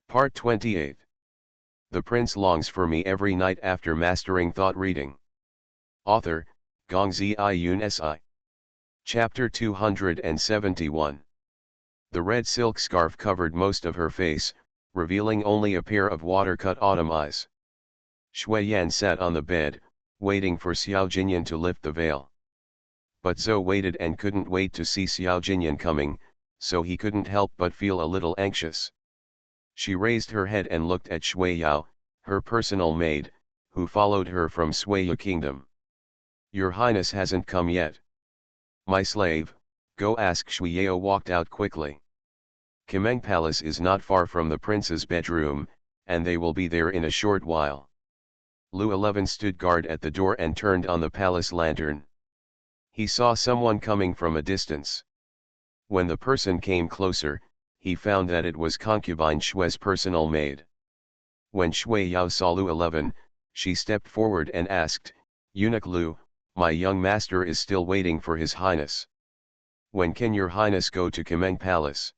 Part 28. The Prince longs for me every night after mastering thought reading. Author, Gongzi Iyun Si. Chapter 271. The red silk scarf covered most of her face, revealing only a pair of water-cut autumn eyes. Shui Yan sat on the bed, waiting for Xiao Jinyan to lift the veil. But Zhou waited and couldn't wait to see Xiao Jinyan coming, so he couldn't help but feel a little anxious. She raised her head and looked at Shui Yao, her personal maid, who followed her from Suiya Kingdom. "Your Highness hasn't come yet." "My slave, go ask." Shui Yao walked out quickly. Kameng Palace is not far from the prince's bedroom, and they will be there in a short while. Lu 11 stood guard at the door and turned on the palace lantern. He saw someone coming from a distance. When the person came closer, he found that it was concubine Shui's personal maid. When Shui Yao saw Lu 11, she stepped forward and asked, "Eunuch Lu, my young master is still waiting for his highness. When can your highness go to Kameng Palace?"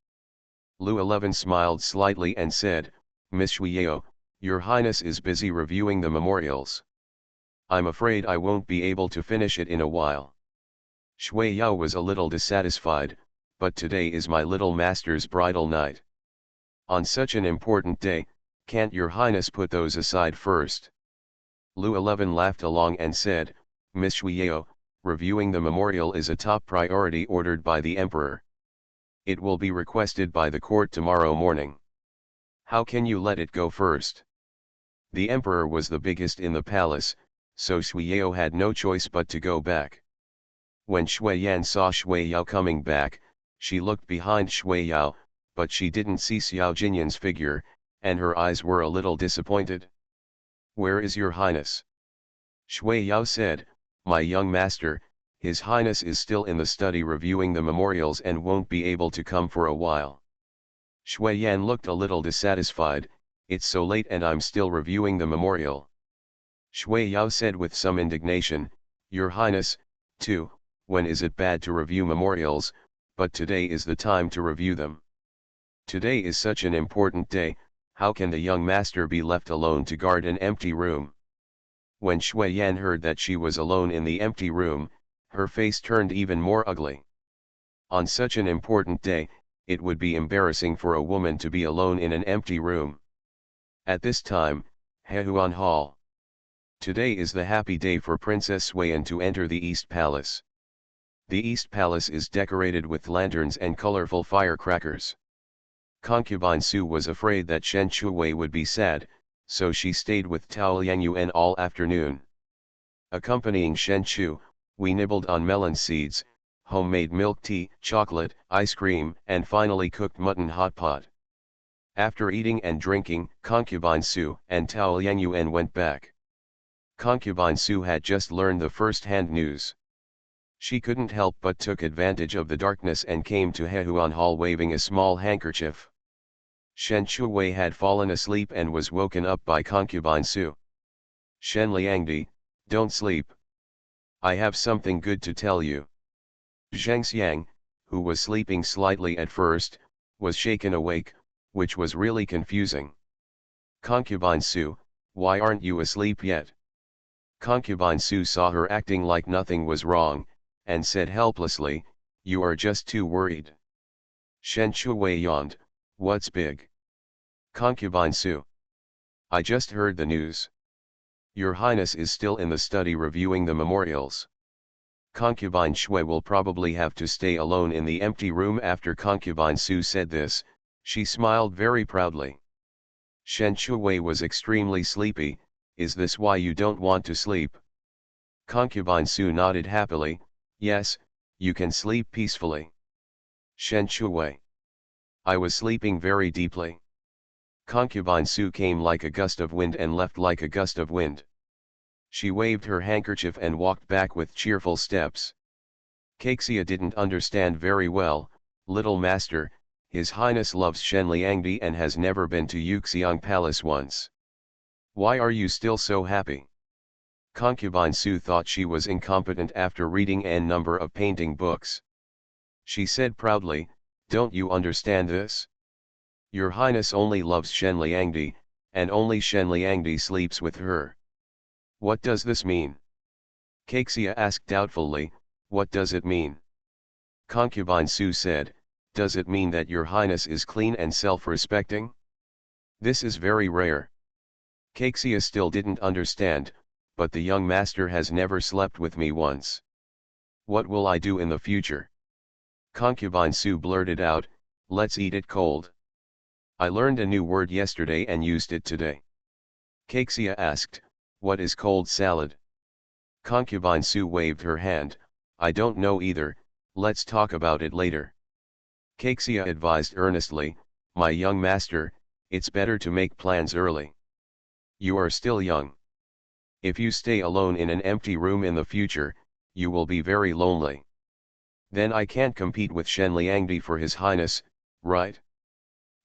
Lu 11 smiled slightly and said, "Miss Shui Yao, your highness is busy reviewing the memorials. I'm afraid I won't be able to finish it in a while." Shui Yao was a little dissatisfied, "But today is my little master's bridal night. On such an important day, can't your highness put those aside first?" Lu 11 laughed along and said, "Miss Shui Yao, reviewing the memorial is a top priority ordered by the emperor. It will be requested by the court tomorrow morning. How can you let it go first?" The emperor was the biggest in the palace, so Shui Yao had no choice but to go back. When Shui Yan saw Shui Yao coming back, she looked behind Shui Yao, but she didn't see Xiao Jinyan's figure, and her eyes were a little disappointed. "Where is your highness?" Shui Yao said, "My young master, his highness is still in the study reviewing the memorials and won't be able to come for a while." Shui Yan looked a little dissatisfied, "It's so late and I'm still reviewing the memorial." Shui Yao said with some indignation, "Your highness, too, when is it bad to review memorials, but today is the time to review them. Today is such an important day, how can the young master be left alone to guard an empty room?" When Shui Yan heard that she was alone in the empty room, her face turned even more ugly. On such an important day, it would be embarrassing for a woman to be alone in an empty room. At this time, Hehuan Hall. Today is the happy day for Princess Suiyan to enter the East Palace. The East Palace is decorated with lanterns and colorful firecrackers. Concubine Su was afraid that Shen Shuwei would be sad, so she stayed with Tao Liangyuan all afternoon. Accompanying Shen Shu, we nibbled on melon seeds, homemade milk tea, chocolate, ice cream, and finally cooked mutton hot pot. After eating and drinking, Concubine Su and Tao Liangyuan went back. Concubine Su had just learned the first-hand news. She couldn't help but took advantage of the darkness and came to Hehuan Hall waving a small handkerchief. Shen Shuwei had fallen asleep and was woken up by Concubine Su. "Shen Liangdi, don't sleep. I have something good to tell you." Zhang Xiang, who was sleeping slightly at first, was shaken awake, which was really confusing. "Concubine Su, why aren't you asleep yet?" Concubine Su saw her acting like nothing was wrong, and said helplessly, "You are just too worried." Shen Shuwei yawned, "What's big?" "Concubine Su, I just heard the news. Your highness is still in the study reviewing the memorials." Concubine Shui will probably have to stay alone in the empty room. After Concubine Su said this, she smiled very proudly. Shen Shuwei was extremely sleepy. "Is this why you don't want to sleep?" Concubine Su nodded happily, "Yes, you can sleep peacefully." Shen Shuwei, "I was sleeping very deeply." Concubine Su came like a gust of wind and left like a gust of wind. She waved her handkerchief and walked back with cheerful steps. Caixia didn't understand very well. "Little master, his highness loves Shen Liangdi and has never been to Yuxiang Palace once. Why are you still so happy?" Concubine Su thought she was incompetent after reading n number of painting books. She said proudly, "Don't you understand this? Your Highness only loves Shenliangdi, and only Shenliangdi sleeps with her. What does this mean? Caixia asked doubtfully, what does it mean? Concubine Su said, does it mean that your Highness is clean and self-respecting? This is very rare. Caixia still didn't understand, but the young master has never slept with me once. What will I do in the future? Concubine Su blurted out, let's eat it cold. I learned a new word yesterday and used it today. Caixia asked, what is cold salad? Concubine Su waved her hand, I don't know either, let's talk about it later. Caixia advised earnestly, my young master, it's better to make plans early. You are still young. If you stay alone in an empty room in the future, you will be very lonely. Then I can't compete with Shenliangdi for his highness, right?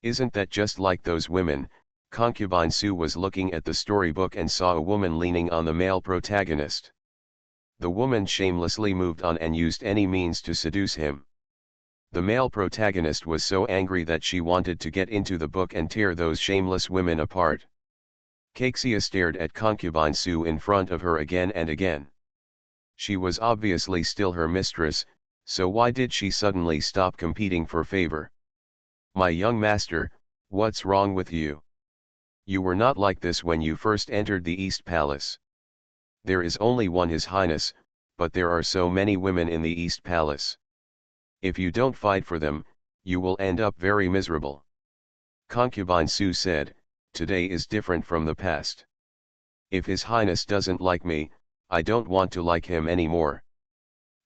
Isn't that just like those women? Concubine Su was looking at the storybook and saw a woman leaning on the male protagonist. The woman shamelessly moved on and used any means to seduce him. The male protagonist was so angry that she wanted to get into the book and tear those shameless women apart. Caixia stared at Concubine Su in front of her again and again. She was obviously still her mistress, so why did she suddenly stop competing for favor? My young master, what's wrong with you? You were not like this when you first entered the East Palace. There is only one His Highness, but there are so many women in the East Palace. If you don't fight for them, you will end up very miserable. Concubine Su said, today is different from the past. If His Highness doesn't like me, I don't want to like him anymore.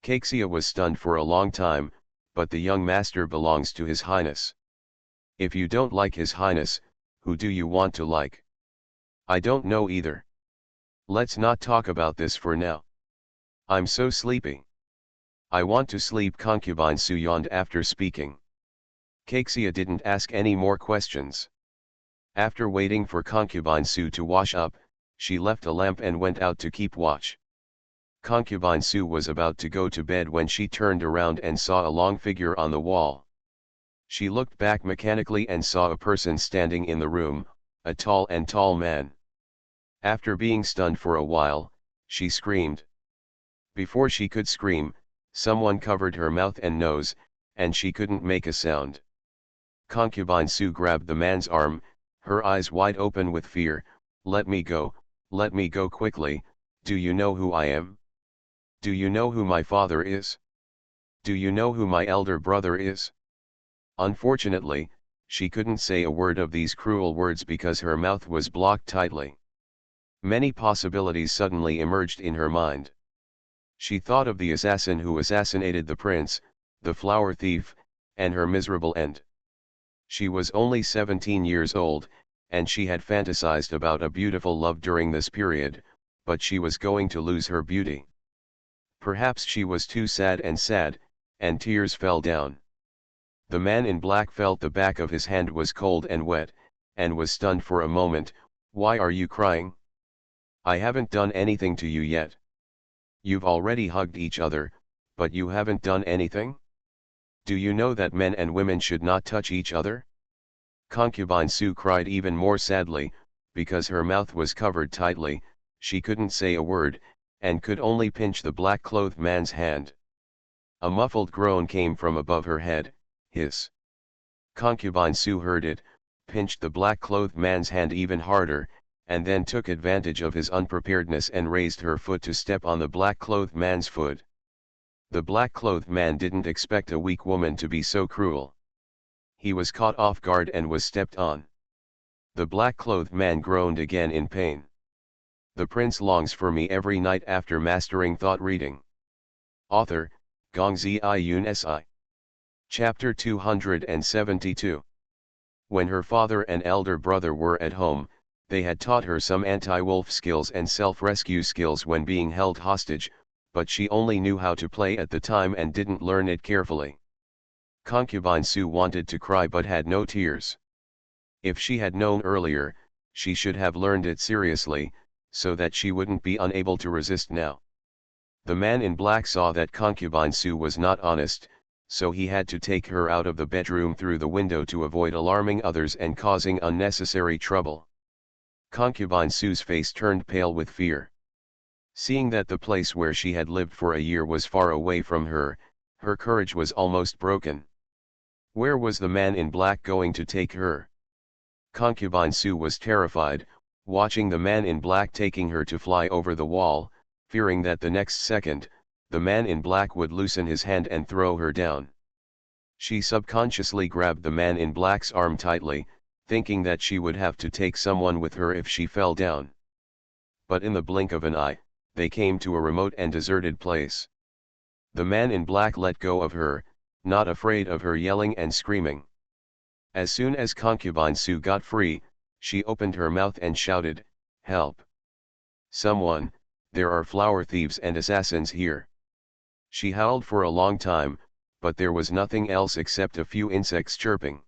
Caixia was stunned for a long time, but the young master belongs to His Highness. If you don't like His Highness, who do you want to like? I don't know either. Let's not talk about this for now. I'm so sleepy. I want to sleep. Concubine Su yawned after speaking. Caixia didn't ask any more questions. After waiting for Concubine Su to wash up, she left a lamp and went out to keep watch. Concubine Su was about to go to bed when she turned around and saw a long figure on the wall. She looked back mechanically and saw a person standing in the room, a tall man. After being stunned for a while, she screamed. Before she could scream, someone covered her mouth and nose, and she couldn't make a sound. Concubine Su grabbed the man's arm, her eyes wide open with fear. Let me go quickly. Do you know who I am? Do you know who my father is? Do you know who my elder brother is? Unfortunately, she couldn't say a word of these cruel words because her mouth was blocked tightly. Many possibilities suddenly emerged in her mind. She thought of the assassin who assassinated the prince, the flower thief, and her miserable end. She was only 17 years old, and she had fantasized about a beautiful love during this period, but she was going to lose her beauty. Perhaps she was too sad, and tears fell down. The man in black felt the back of his hand was cold and wet, and was stunned for a moment. Why are you crying? I haven't done anything to you yet. You've already hugged each other, but you haven't done anything? Do you know that men and women should not touch each other? Concubine Su cried even more sadly, because her mouth was covered tightly. She couldn't say a word, and could only pinch the black-clothed man's hand. A muffled groan came from above her head. Hiss. Concubine Su heard it, pinched the black-clothed man's hand even harder, and then took advantage of his unpreparedness and raised her foot to step on the black-clothed man's foot. The black-clothed man didn't expect a weak woman to be so cruel. He was caught off guard and was stepped on. The black-clothed man groaned again in pain. The prince longs for me every night after mastering thought reading. Author, Gongzi Iyun Si. Chapter 272. When her father and elder brother were at home, they had taught her some anti-wolf skills and self-rescue skills when being held hostage, but she only knew how to play at the time and didn't learn it carefully. Concubine Su wanted to cry but had no tears. If she had known earlier, she should have learned it seriously, so that she wouldn't be unable to resist now. The man in black saw that Concubine Su was not honest, so he had to take her out of the bedroom through the window to avoid alarming others and causing unnecessary trouble. Concubine Sue's face turned pale with fear. Seeing that the place where she had lived for a year was far away from her, her courage was almost broken. Where was the man in black going to take her? Concubine Sue was terrified, watching the man in black taking her to fly over the wall, fearing that the next second, the man in black would loosen his hand and throw her down. She subconsciously grabbed the man in black's arm tightly, thinking that she would have to take someone with her if she fell down. But in the blink of an eye, they came to a remote and deserted place. The man in black let go of her, not afraid of her yelling and screaming. As soon as Concubine Sue got free, she opened her mouth and shouted, "Help! Someone, there are flower thieves and assassins here." She howled for a long time, but there was nothing else except a few insects chirping.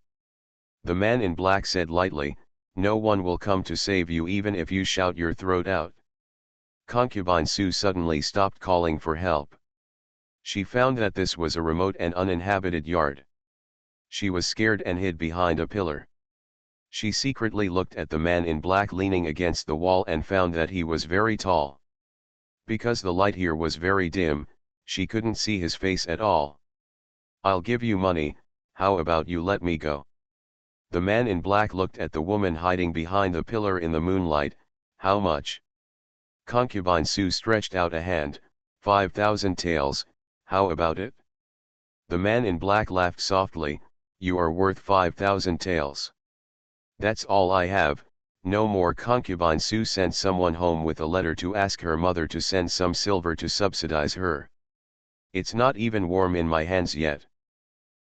The man in black said lightly, "No one will come to save you even if you shout your throat out." Concubine Sue suddenly stopped calling for help. She found that this was a remote and uninhabited yard. She was scared and hid behind a pillar. She secretly looked at the man in black leaning against the wall and found that he was very tall. Because the light here was very dim, she couldn't see his face at all. "I'll give you money, how about you let me go?" The man in black looked at the woman hiding behind the pillar in the moonlight. "How much?" Concubine Sue stretched out a hand. 5,000 taels, how about it?" The man in black laughed softly. "You are worth 5,000 taels. That's all I have, no more." Concubine Sue sent someone home with a letter to ask her mother to send some silver to subsidize her. "It's not even warm in my hands yet."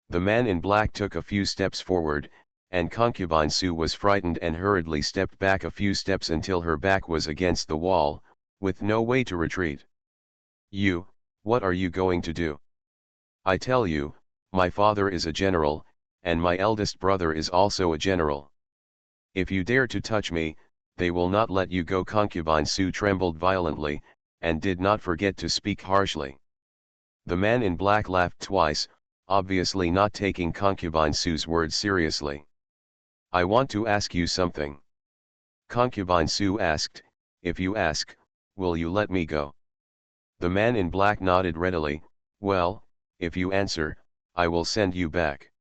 The man in black took a few steps forward, and Concubine Sue was frightened and hurriedly stepped back a few steps until her back was against the wall, with no way to retreat. What are you going to do?" "I tell you, my father is a general, and my eldest brother is also a general. If you dare to touch me, they will not let you go." Concubine Sue trembled violently, and did not forget to speak harshly. The man in black laughed twice, obviously not taking Concubine Sue's words seriously. "I want to ask you something." Concubine Sue asked, "If you ask, will you let me go?" The man in black nodded readily. "Well, if you answer, I will send you back."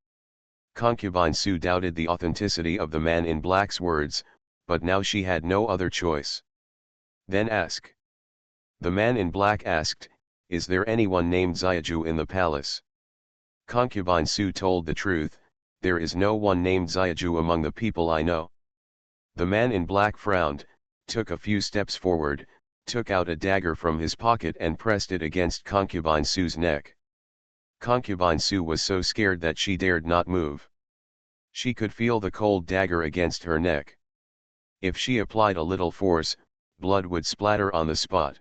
Concubine Sue doubted the authenticity of the man in black's words, but now she had no other choice. "Then ask." The man in black asked, "Is there anyone named Xiaju in the palace?" Concubine Sue told the truth, "There is no one named Xiaju among the people I know." The man in black frowned, took a few steps forward, took out a dagger from his pocket and pressed it against Concubine Sue's neck. Concubine Sue was so scared that she dared not move. She could feel the cold dagger against her neck. If she applied a little force, blood would splatter on the spot.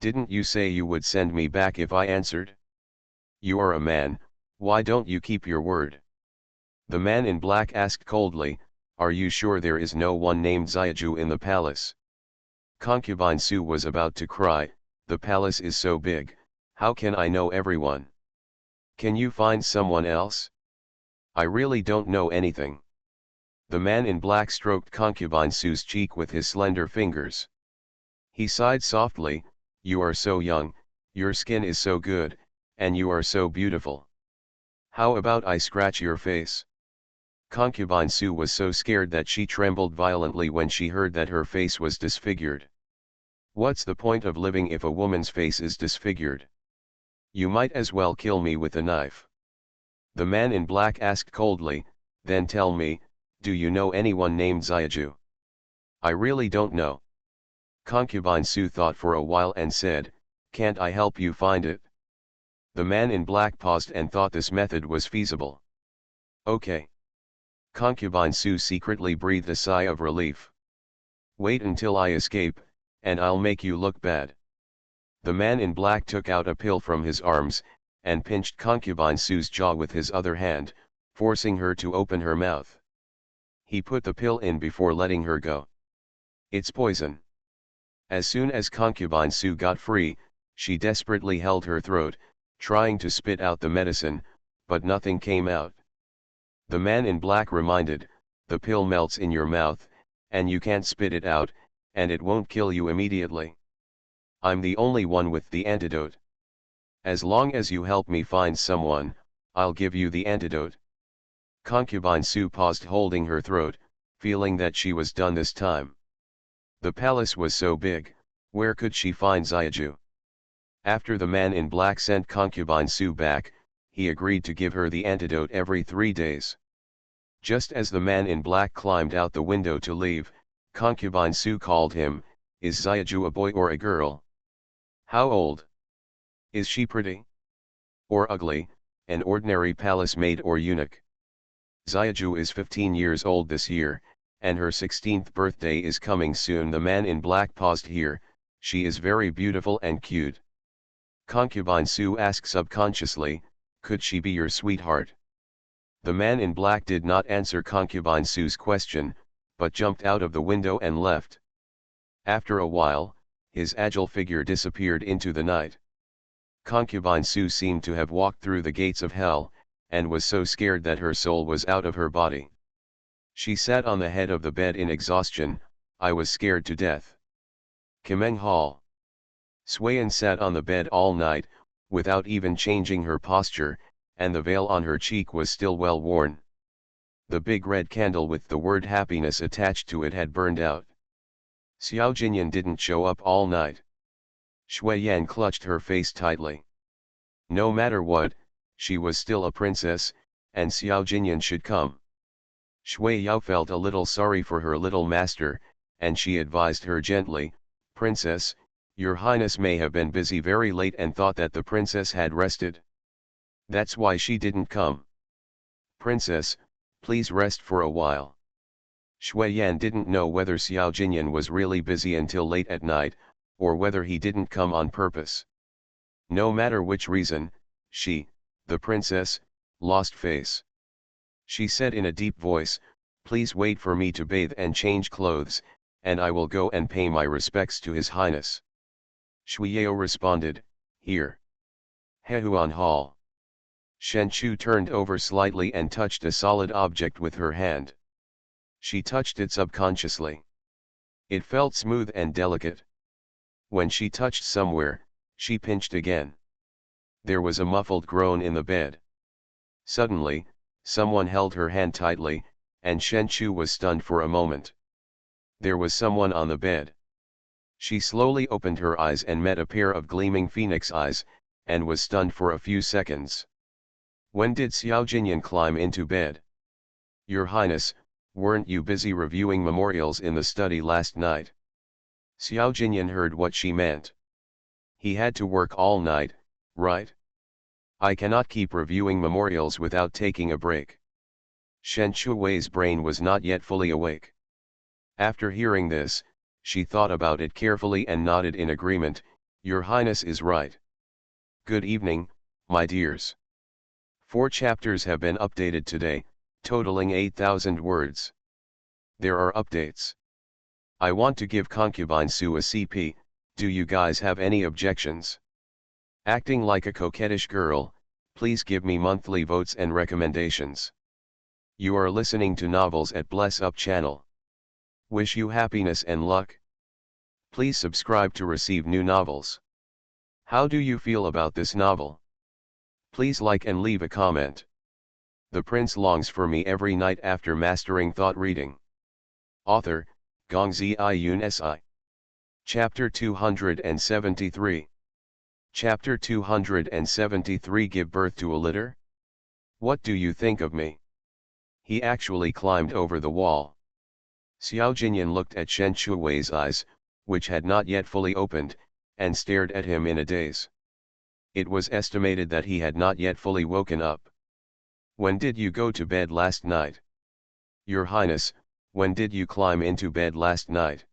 "Didn't you say you would send me back if I answered? You are a man, why don't you keep your word?" The man in black asked coldly, "Are you sure there is no one named Xiaju in the palace?" Concubine Sue was about to cry, "The palace is so big, how can I know everyone? Can you find someone else? I really don't know anything." The man in black stroked Concubine Sue's cheek with his slender fingers. He sighed softly, "You are so young, your skin is so good, and you are so beautiful. How about I scratch your face?" Concubine Sue was so scared that she trembled violently when she heard that her face was disfigured. What's the point of living if a woman's face is disfigured? You might as well kill me with a knife. The man in black asked coldly, "Then tell me, do you know anyone named Xiaju?" "I really don't know." Concubine Sue thought for a while and said, "Can't I help you find it?" The man in black paused and thought this method was feasible. "Okay." Concubine Sue secretly breathed a sigh of relief. "Wait until I escape, and I'll make you look bad." The man in black took out a pill from his arms, and pinched Concubine Sue's jaw with his other hand, forcing her to open her mouth. He put the pill in before letting her go. "It's poison." As soon as Concubine Sue got free, she desperately held her throat, trying to spit out the medicine, but nothing came out. The man in black reminded, the pill melts in your mouth, and you can't spit it out, and it won't kill you immediately. I'm the only one with the antidote. As long as you help me find someone, I'll give you the antidote. Concubine Sue paused, holding her throat, feeling that she was done this time. The palace was so big, where could she find Xiaju? After the man in black sent Concubine Sue back, he agreed to give her the antidote every 3 days. Just as the man in black climbed out the window to leave, Concubine Sue called him, "Is Xiaju a boy or a girl? How old? Is she pretty? Or ugly, an ordinary palace maid or eunuch?" Xiaju is 15 years old this year, and her 16th birthday is coming soon. The man in black paused here. She is very beautiful and cute. Concubine Sue asked subconsciously, could she be your sweetheart? The man in black did not answer Concubine Sue's question, but jumped out of the window and left. After a while, his agile figure disappeared into the night. Concubine Sue seemed to have walked through the gates of hell, and was so scared that her soul was out of her body. She sat on the head of the bed in exhaustion. I was scared to death. Kameng Hall. Swayan sat on the bed all night, without even changing her posture, and the veil on her cheek was still well worn. The big red candle with the word happiness attached to it had burned out. Xiao Jinyan didn't show up all night. Shui Yan clutched her face tightly. No matter what, she was still a princess, and Xiao Jinyan should come. Shui Yao felt a little sorry for her little master, and she advised her gently, "Princess, your highness may have been busy very late and thought that the princess had rested. That's why she didn't come. Princess, please rest for a while." Shui Yan didn't know whether Xiao Jinyan was really busy until late at night, or whether he didn't come on purpose. No matter which reason, she, the princess, lost face. She said in a deep voice, "Please wait for me to bathe and change clothes, and I will go and pay my respects to His Highness." Shui Yao responded, "Here." Hehuan Hall. Shen Chu turned over slightly and touched a solid object with her hand. She touched it subconsciously. It felt smooth and delicate. When she touched somewhere, she pinched again. There was a muffled groan in the bed. Suddenly, someone held her hand tightly, and Shen Chu was stunned for a moment. There was someone on the bed. She slowly opened her eyes and met a pair of gleaming phoenix eyes, and was stunned for a few seconds. When did Xiao Jinyan climb into bed? Your Highness, weren't you busy reviewing memorials in the study last night? Xiao Jinyan heard what she meant. He had to work all night, right? I cannot keep reviewing memorials without taking a break. Shen Chui's brain was not yet fully awake. After hearing this, she thought about it carefully and nodded in agreement. Your Highness is right. Good evening, my dears. 4 chapters have been updated today, totaling 8,000 words. There are updates. I want to give Concubine Sue a CP, do you guys have any objections? Acting like a coquettish girl, please give me monthly votes and recommendations. You are listening to Novels at Bless Up channel. Wish you happiness and luck. Please subscribe to receive new novels. How do you feel about this novel? Please like and leave a comment. The prince longs for me every night after mastering thought reading. Author, Gongzi Iyun Si. Chapter 273. Chapter 273 Give birth to a litter? What do you think of me? He actually climbed over the wall. Xiao Jinyan looked at Shen Chui's eyes, which had not yet fully opened, and stared at him in a daze. It was estimated that he had not yet fully woken up. When did you go to bed last night? Your Highness, when did you climb into bed last night?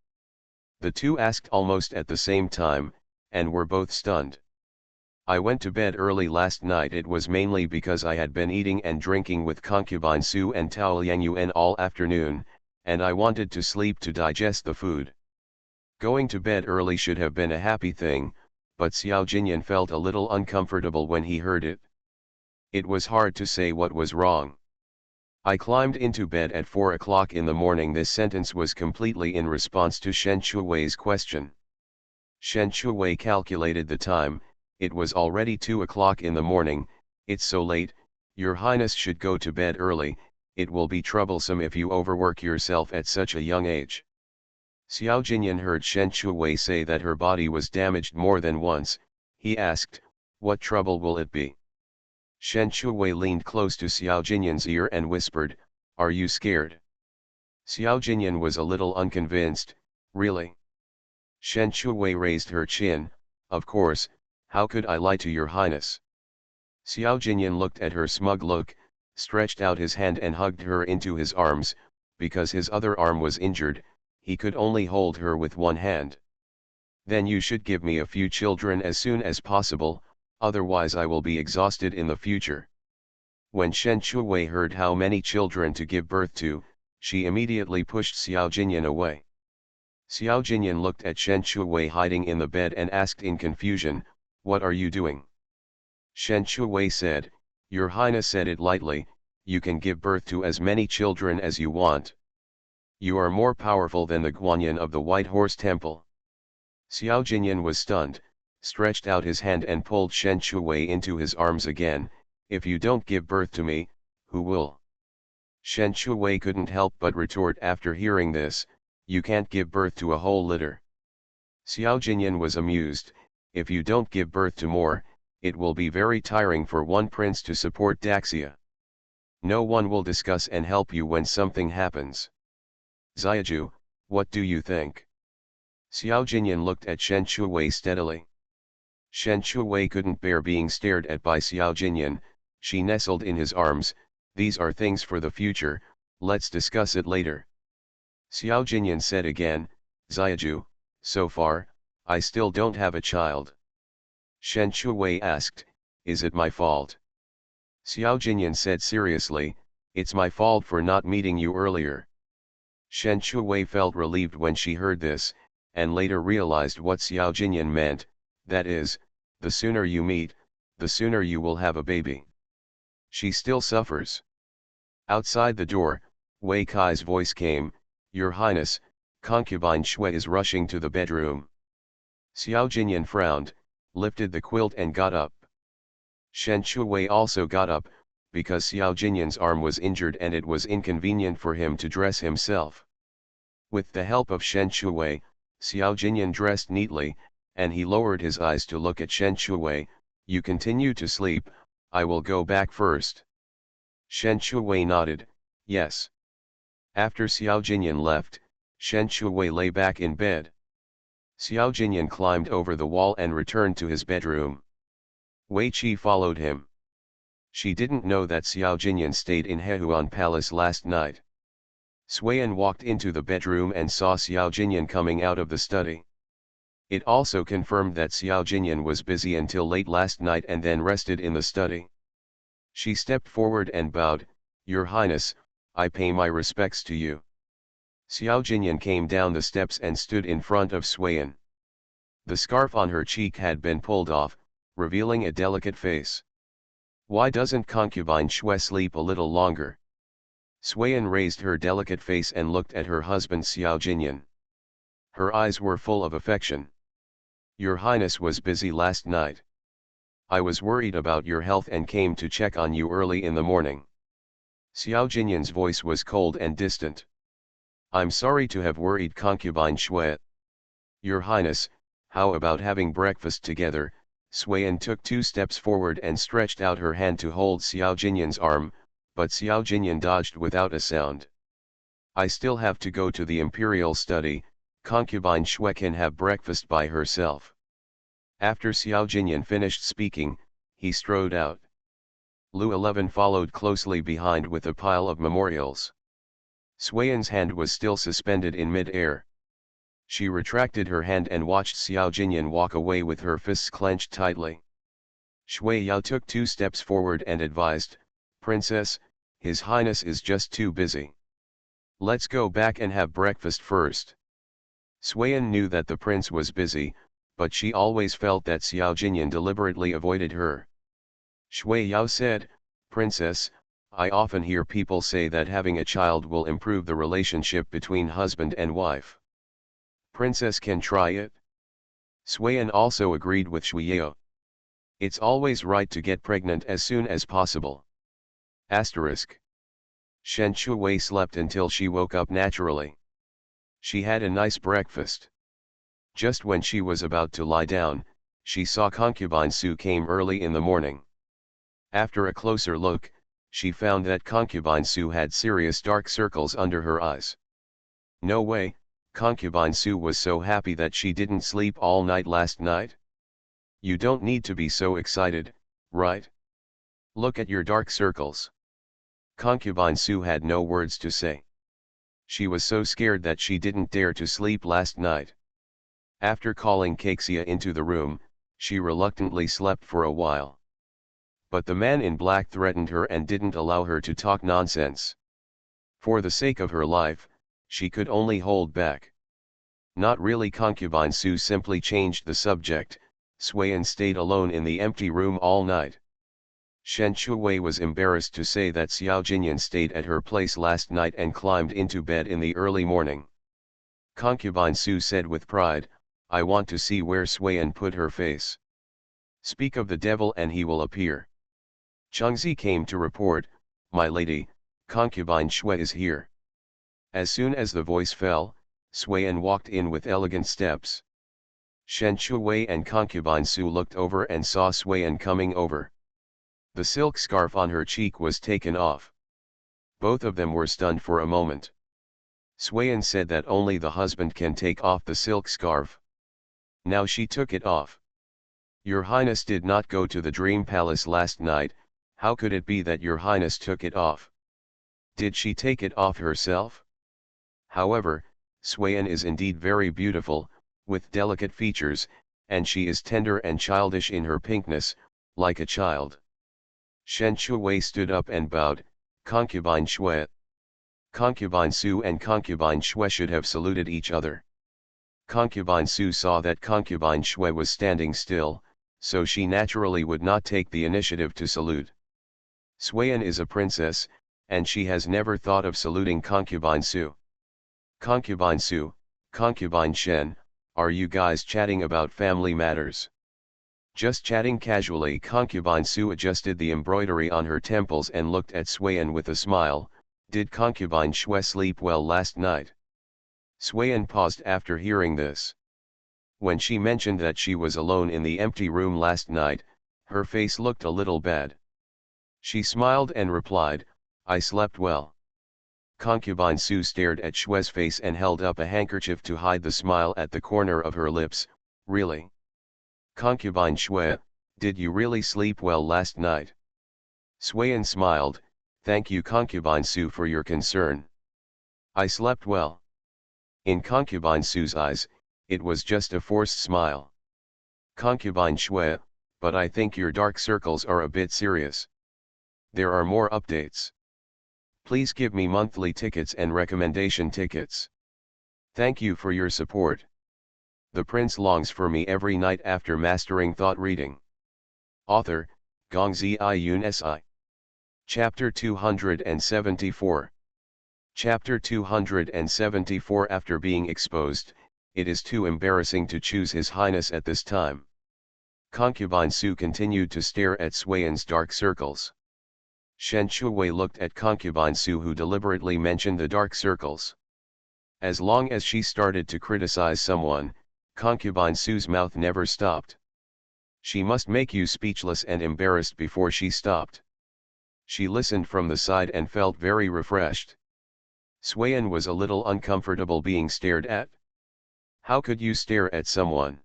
The two asked almost at the same time, and were both stunned. I went to bed early last night. It was mainly because I had been eating and drinking with Concubine Sue and Tao Liangyuan all afternoon, and I wanted to sleep to digest the food. Going to bed early should have been a happy thing, but Xiao Jinyan felt a little uncomfortable when he heard it. It was hard to say what was wrong. I climbed into bed at 4 o'clock in the morning. This sentence was completely in response to Shen Shui's question. Shen Shui calculated the time. It was already 2 o'clock in the morning. It's so late, Your Highness should go to bed early. It will be troublesome if you overwork yourself at such a young age. Xiao Jinyan heard Shen Shui say that her body was damaged more than once. He asked, what trouble will it be? Shen Shui leaned close to Xiao Jinyan's ear and whispered, are you scared? Xiao Jinyan was a little unconvinced, really? Shen Shui raised her chin, of course, how could I lie to Your Highness? Xiao Jinyan looked at her smug look, stretched out his hand and hugged her into his arms. Because his other arm was injured, he could only hold her with one hand. Then you should give me a few children as soon as possible, otherwise I will be exhausted in the future. When Shen Shui heard how many children to give birth to, she immediately pushed Xiao Jinyan away. Xiao Jinyan looked at Shen Shui hiding in the bed and asked in confusion, what are you doing? Shen Shui said, Your Highness said it lightly, you can give birth to as many children as you want. You are more powerful than the Guanyin of the White Horse Temple. Xiao Jinyan was stunned, stretched out his hand and pulled Shen Shui into his arms again. If you don't give birth to me, who will? Shen Shui couldn't help but retort after hearing this, you can't give birth to a whole litter. Xiao Jinyan was amused, if you don't give birth to more, it will be very tiring for one prince to support Daxia. No one will discuss and help you when something happens. Xiaju, what do you think? Xiao Jinyan looked at Shen Shui steadily. Shen Shui couldn't bear being stared at by Xiao Jinyan. She nestled in his arms, these are things for the future, let's discuss it later. Xiao Jinyan said again, Xiaju, so far, I still don't have a child. Shen Shui asked, is it my fault? Xiao Jinyan said seriously, it's my fault for not meeting you earlier. Shen Shui felt relieved when she heard this, and later realized what Xiao Jinyan meant, that is, the sooner you meet, the sooner you will have a baby. She still suffers. Outside the door, Wei Kai's voice came, Your Highness, concubine Shui is rushing to the bedroom. Xiao Jinyan frowned, lifted the quilt and got up. Shen Shui also got up, because Xiao Jinyan's arm was injured and it was inconvenient for him to dress himself. With the help of Shen Shui, Xiao Jinyan dressed neatly, and he lowered his eyes to look at Shen Shui, you continue to sleep, I will go back first. Shen Shui nodded, yes. After Xiao Jinyan left, Shen Shui lay back in bed. Xiao Jinyan climbed over the wall and returned to his bedroom. Wei Qi followed him. She didn't know that Xiao Jinyan stayed in Hehuan Palace last night. Suiyan walked into the bedroom and saw Xiao Jinyan coming out of the study. It also confirmed that Xiao Jinyan was busy until late last night and then rested in the study. She stepped forward and bowed, Your Highness, I pay my respects to you. Xiao Jinyan came down the steps and stood in front of Suiyan. The scarf on her cheek had been pulled off, revealing a delicate face. Why doesn't concubine Shui sleep a little longer? Suiyan raised her delicate face and looked at her husband Xiao Jinyan. Her eyes were full of affection. Your Highness was busy last night. I was worried about your health and came to check on you early in the morning. Xiao Jinyan's voice was cold and distant. I'm sorry to have worried concubine Shui. Your Highness, how about having breakfast together? Suiyan took 2 steps forward and stretched out her hand to hold Xiao Jinyan's arm, but Xiao Jinyan dodged without a sound. I still have to go to the imperial study, concubine Shui can have breakfast by herself. After Xiao Jinyan finished speaking, he strode out. Lu 11 followed closely behind with a pile of memorials. Suiyan's hand was still suspended in mid-air. She retracted her hand and watched Xiao Jinyan walk away with her fists clenched tightly. Shui Yao took 2 steps forward and advised, Princess, His Highness is just too busy. Let's go back and have breakfast first. Suiyan knew that the prince was busy, but she always felt that Xiao Jinyan deliberately avoided her. Shui Yao said, Princess, I often hear people say that having a child will improve the relationship between husband and wife. Princess can try it? Swayan also agreed with Shuyo. It's always right to get pregnant as soon as possible. Asterisk. Shen Shuwei slept until she woke up naturally. She had a nice breakfast. Just when she was about to lie down, she saw concubine Su came early in the morning. After a closer look, she found that concubine Su had serious dark circles under her eyes. No way, concubine Su was so happy that she didn't sleep all night last night. You don't need to be so excited, right? Look at your dark circles. Concubine Su had no words to say. She was so scared that she didn't dare to sleep last night. After calling Caixia into the room, she reluctantly slept for a while. But the man in black threatened her and didn't allow her to talk nonsense. For the sake of her life, she could only hold back. Not really. Concubine Su simply changed the subject. Swayan stayed alone in the empty room all night. Shen Shuwei was embarrassed to say that Xiao Jinyan stayed at her place last night and climbed into bed in the early morning. Concubine Su said with pride, I want to see where Swayan put her face. Speak of the devil and he will appear. Chengzi came to report, my lady, concubine Shui is here. As soon as the voice fell, Swayan walked in with elegant steps. Shen Shuwei and concubine Su looked over and saw Swayan coming over. The silk scarf on her cheek was taken off. Both of them were stunned for a moment. Swayan said that only the husband can take off the silk scarf. Now she took it off. Your Highness did not go to the Dream Palace last night, how could it be that your Highness took it off? Did she take it off herself? However, Swayan is indeed very beautiful, with delicate features, and she is tender and childish in her pinkness, like a child. Shen Shuwei stood up and bowed, concubine Shui. Concubine Su and concubine Shui should have saluted each other. Concubine Su saw that concubine Shui was standing still, so she naturally would not take the initiative to salute. Swayan is a princess, and she has never thought of saluting concubine Su. Concubine Su, concubine Shen, are you guys chatting about family matters? Just chatting casually. Concubine Su adjusted the embroidery on her temples and looked at Swayan with a smile. Did concubine Shui sleep well last night? Swayan paused after hearing this. When she mentioned that she was alone in the empty room last night, her face looked a little bad. She smiled and replied, I slept well. Concubine Su stared at Shui's face and held up a handkerchief to hide the smile at the corner of her lips. Really? Concubine Shui, did you really sleep well last night? Swayan smiled, thank you concubine Su for your concern. I slept well. In concubine Su's eyes, it was just a forced smile. Concubine Shui, but I think your dark circles are a bit serious. There are more updates. Please give me monthly tickets and recommendation tickets. Thank you for your support. The prince longs for me every night after mastering thought reading. Author, Gongzi Yun Si. Chapter 274. Chapter 274. After being exposed, it is too embarrassing to choose His Highness at this time. Concubine Su continued to stare at Swayan's dark circles. Shen Shuwei looked at concubine Su, who deliberately mentioned the dark circles. As long as she started to criticize someone, concubine Su's mouth never stopped. She must make you speechless and embarrassed before she stopped. She listened from the side and felt very refreshed. Swayan was a little uncomfortable being stared at. How could you stare at someone?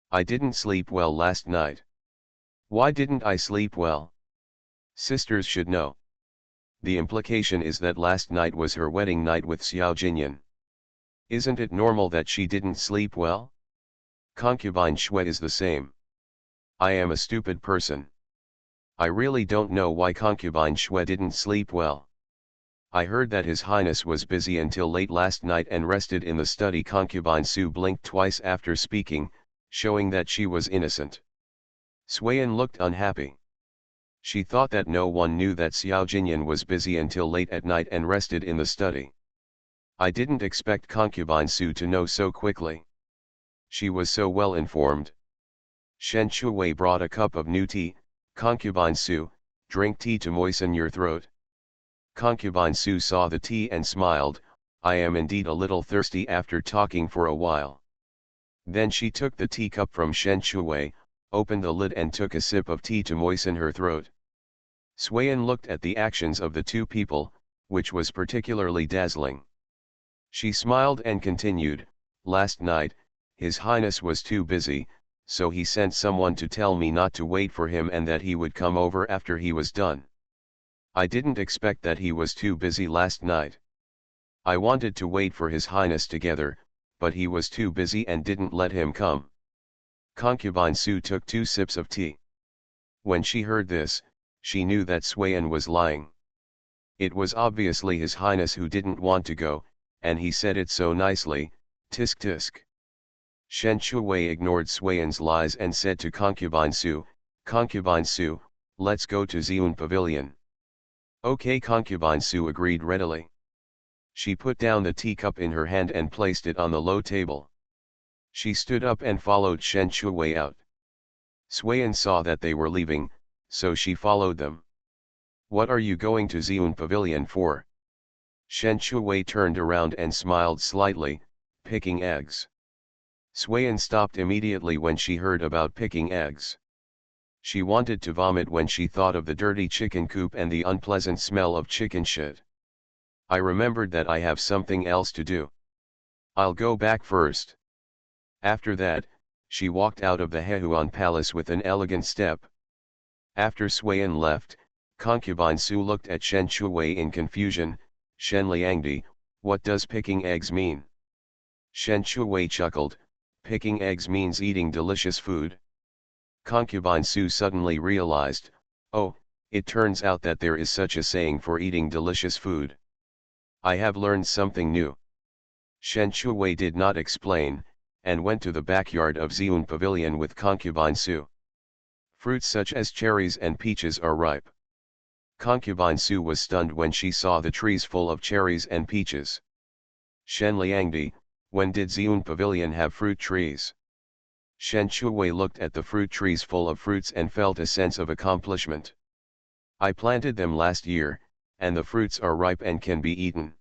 I didn't sleep well last night. Why didn't I sleep well? Sisters should know. The implication is that last night was her wedding night with Xiao Jinyan. Isn't it normal that she didn't sleep well? Concubine Shui is the same. I am a stupid person. I really don't know why concubine Shui didn't sleep well. I heard that His Highness was busy until late last night and rested in the study. Concubine Su blinked twice after speaking, showing that she was innocent. Swayan looked unhappy. She thought that no one knew that Xiao Jinyan was busy until late at night and rested in the study. I didn't expect concubine Su to know so quickly. She was so well informed. Shen Shuwei brought a cup of new tea. Concubine Su, drink tea to moisten your throat. Concubine Su saw the tea and smiled. I am indeed a little thirsty after talking for a while. Then she took the teacup from Shen Shuwei, opened the lid and took a sip of tea to moisten her throat. Suiyan looked at the actions of the two people, which was particularly dazzling. She smiled and continued, last night, His Highness was too busy, so he sent someone to tell me not to wait for him and that he would come over after he was done. I didn't expect that he was too busy last night. I wanted to wait for His Highness together, but he was too busy and didn't let him come. Concubine Su took 2 sips of tea. When she heard this, she knew that Suiyan was lying. It was obviously His Highness who didn't want to go, and he said it so nicely, tisk tisk. Shen Shuwei ignored Suiyan's lies and said to Concubine Su, let's go to Xiun Pavilion. Okay, Concubine Su agreed readily. She put down the teacup in her hand and placed it on the low table. She stood up and followed Shen Shuwei out. Suiyan saw that they were leaving, so she followed them. What are you going to Xiun Pavilion for? Shen Shuwei turned around and smiled slightly, picking eggs. Suiyan stopped immediately when she heard about picking eggs. She wanted to vomit when she thought of the dirty chicken coop and the unpleasant smell of chicken shit. I remembered that I have something else to do. I'll go back first. After that, she walked out of the Hehuan Palace with an elegant step. After Suiyan left, Concubine Su looked at Shen Shuwei in confusion. Shen Liangdi, what does picking eggs mean? Shen Shuwei chuckled, picking eggs means eating delicious food. Concubine Su suddenly realized, oh, it turns out that there is such a saying for eating delicious food. I have learned something new. Shen Shuwei did not explain, and went to the backyard of Xiun Pavilion with Concubine Su. Fruits such as cherries and peaches are ripe. Concubine Su was stunned when she saw the trees full of cherries and peaches. Shen Liangdi, when did Xiun Pavilion have fruit trees? Shen Shuwei looked at the fruit trees full of fruits and felt a sense of accomplishment. I planted them last year, and the fruits are ripe and can be eaten.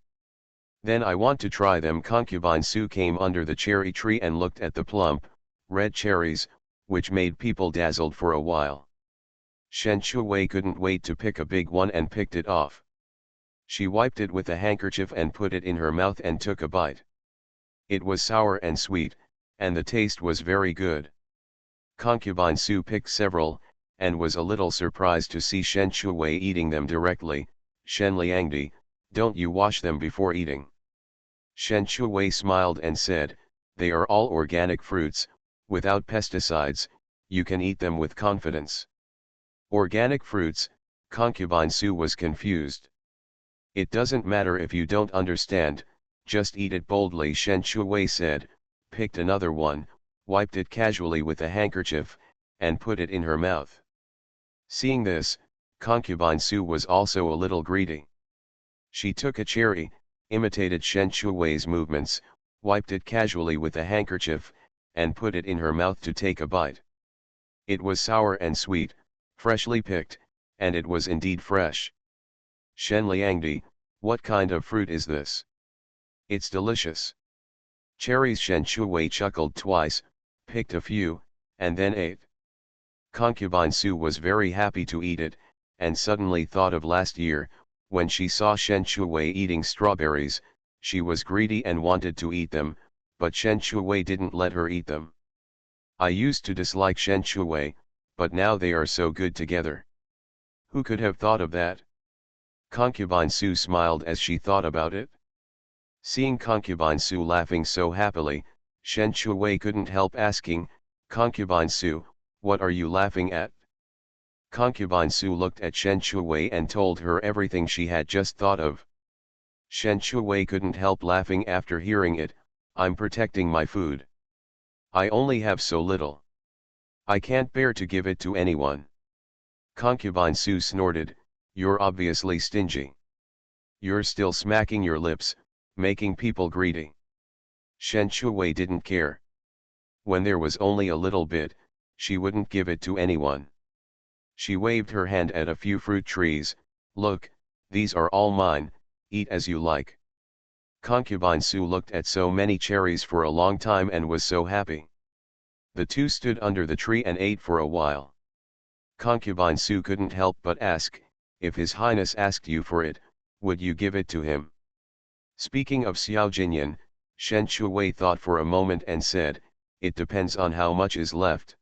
Then I want to try them. Concubine Su came under the cherry tree and looked at the plump, red cherries, which made people dazzled for a while. Shen Shuwei couldn't wait to pick a big one and picked it off. She wiped it with a handkerchief and put it in her mouth and took a bite. It was sour and sweet, and the taste was very good. Concubine Su picked several, and was a little surprised to see Shen Shuwei eating them directly. Shen Liangdi, don't you wash them before eating? Shen Shuwei smiled and said, they are all organic fruits, without pesticides, you can eat them with confidence. Organic fruits, Concubine Su was confused. It doesn't matter if you don't understand, just eat it boldly. Shen Shuwei said, picked another one, wiped it casually with a handkerchief, and put it in her mouth. Seeing this, Concubine Su was also a little greedy. She took a cherry, imitated Shen Shuwei's movements, wiped it casually with a handkerchief, and put it in her mouth to take a bite. It was sour and sweet, freshly picked, and it was indeed fresh. Shen Liangdi, what kind of fruit is this? It's delicious. Cherries. Shen Shuwei chuckled twice, picked a few, and then ate. Concubine Su was very happy to eat it, and suddenly thought of last year, when she saw Shen Shuwei eating strawberries. She was greedy and wanted to eat them, but Shen Shuwei didn't let her eat them. I used to dislike Shen Shuwei, but now they are so good together. Who could have thought of that? Concubine Su smiled as she thought about it. Seeing Concubine Su laughing so happily, Shen Shuwei couldn't help asking, Concubine Su, what are you laughing at? Concubine Su looked at Shen Shuwei and told her everything she had just thought of. Shen Shuwei couldn't help laughing after hearing it. I'm protecting my food. I only have so little. I can't bear to give it to anyone. Concubine Su snorted, "You're obviously stingy. You're still smacking your lips, making people greedy." Shen Shuwei didn't care. When there was only a little bit, she wouldn't give it to anyone. She waved her hand at a few fruit trees. "Look, these are all mine, eat as you like." Concubine Su looked at so many cherries for a long time and was so happy. The two stood under the tree and ate for a while. Concubine Su couldn't help but ask, "If His Highness asked you for it, would you give it to him?" Speaking of Xiao Jinyan, Shen Shuwei thought for a moment and said, "It depends on how much is left.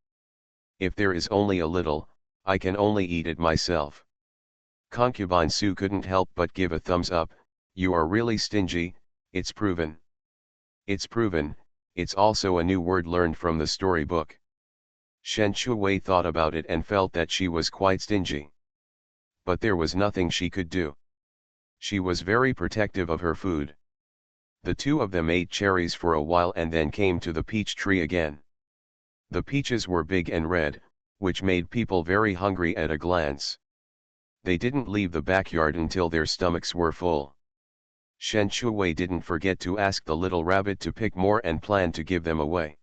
If there is only a little, I can only eat it myself." Concubine Su couldn't help but give a thumbs up. "You are really stingy, it's proven." It's proven, it's also a new word learned from the storybook. Shen Shuwei thought about it and felt that she was quite stingy. But there was nothing she could do. She was very protective of her food. The two of them ate cherries for a while and then came to the peach tree again. The peaches were big and red, which made people very hungry at a glance. They didn't leave the backyard until their stomachs were full. Shen Shuwei didn't forget to ask the little rabbit to pick more and planned to give them away.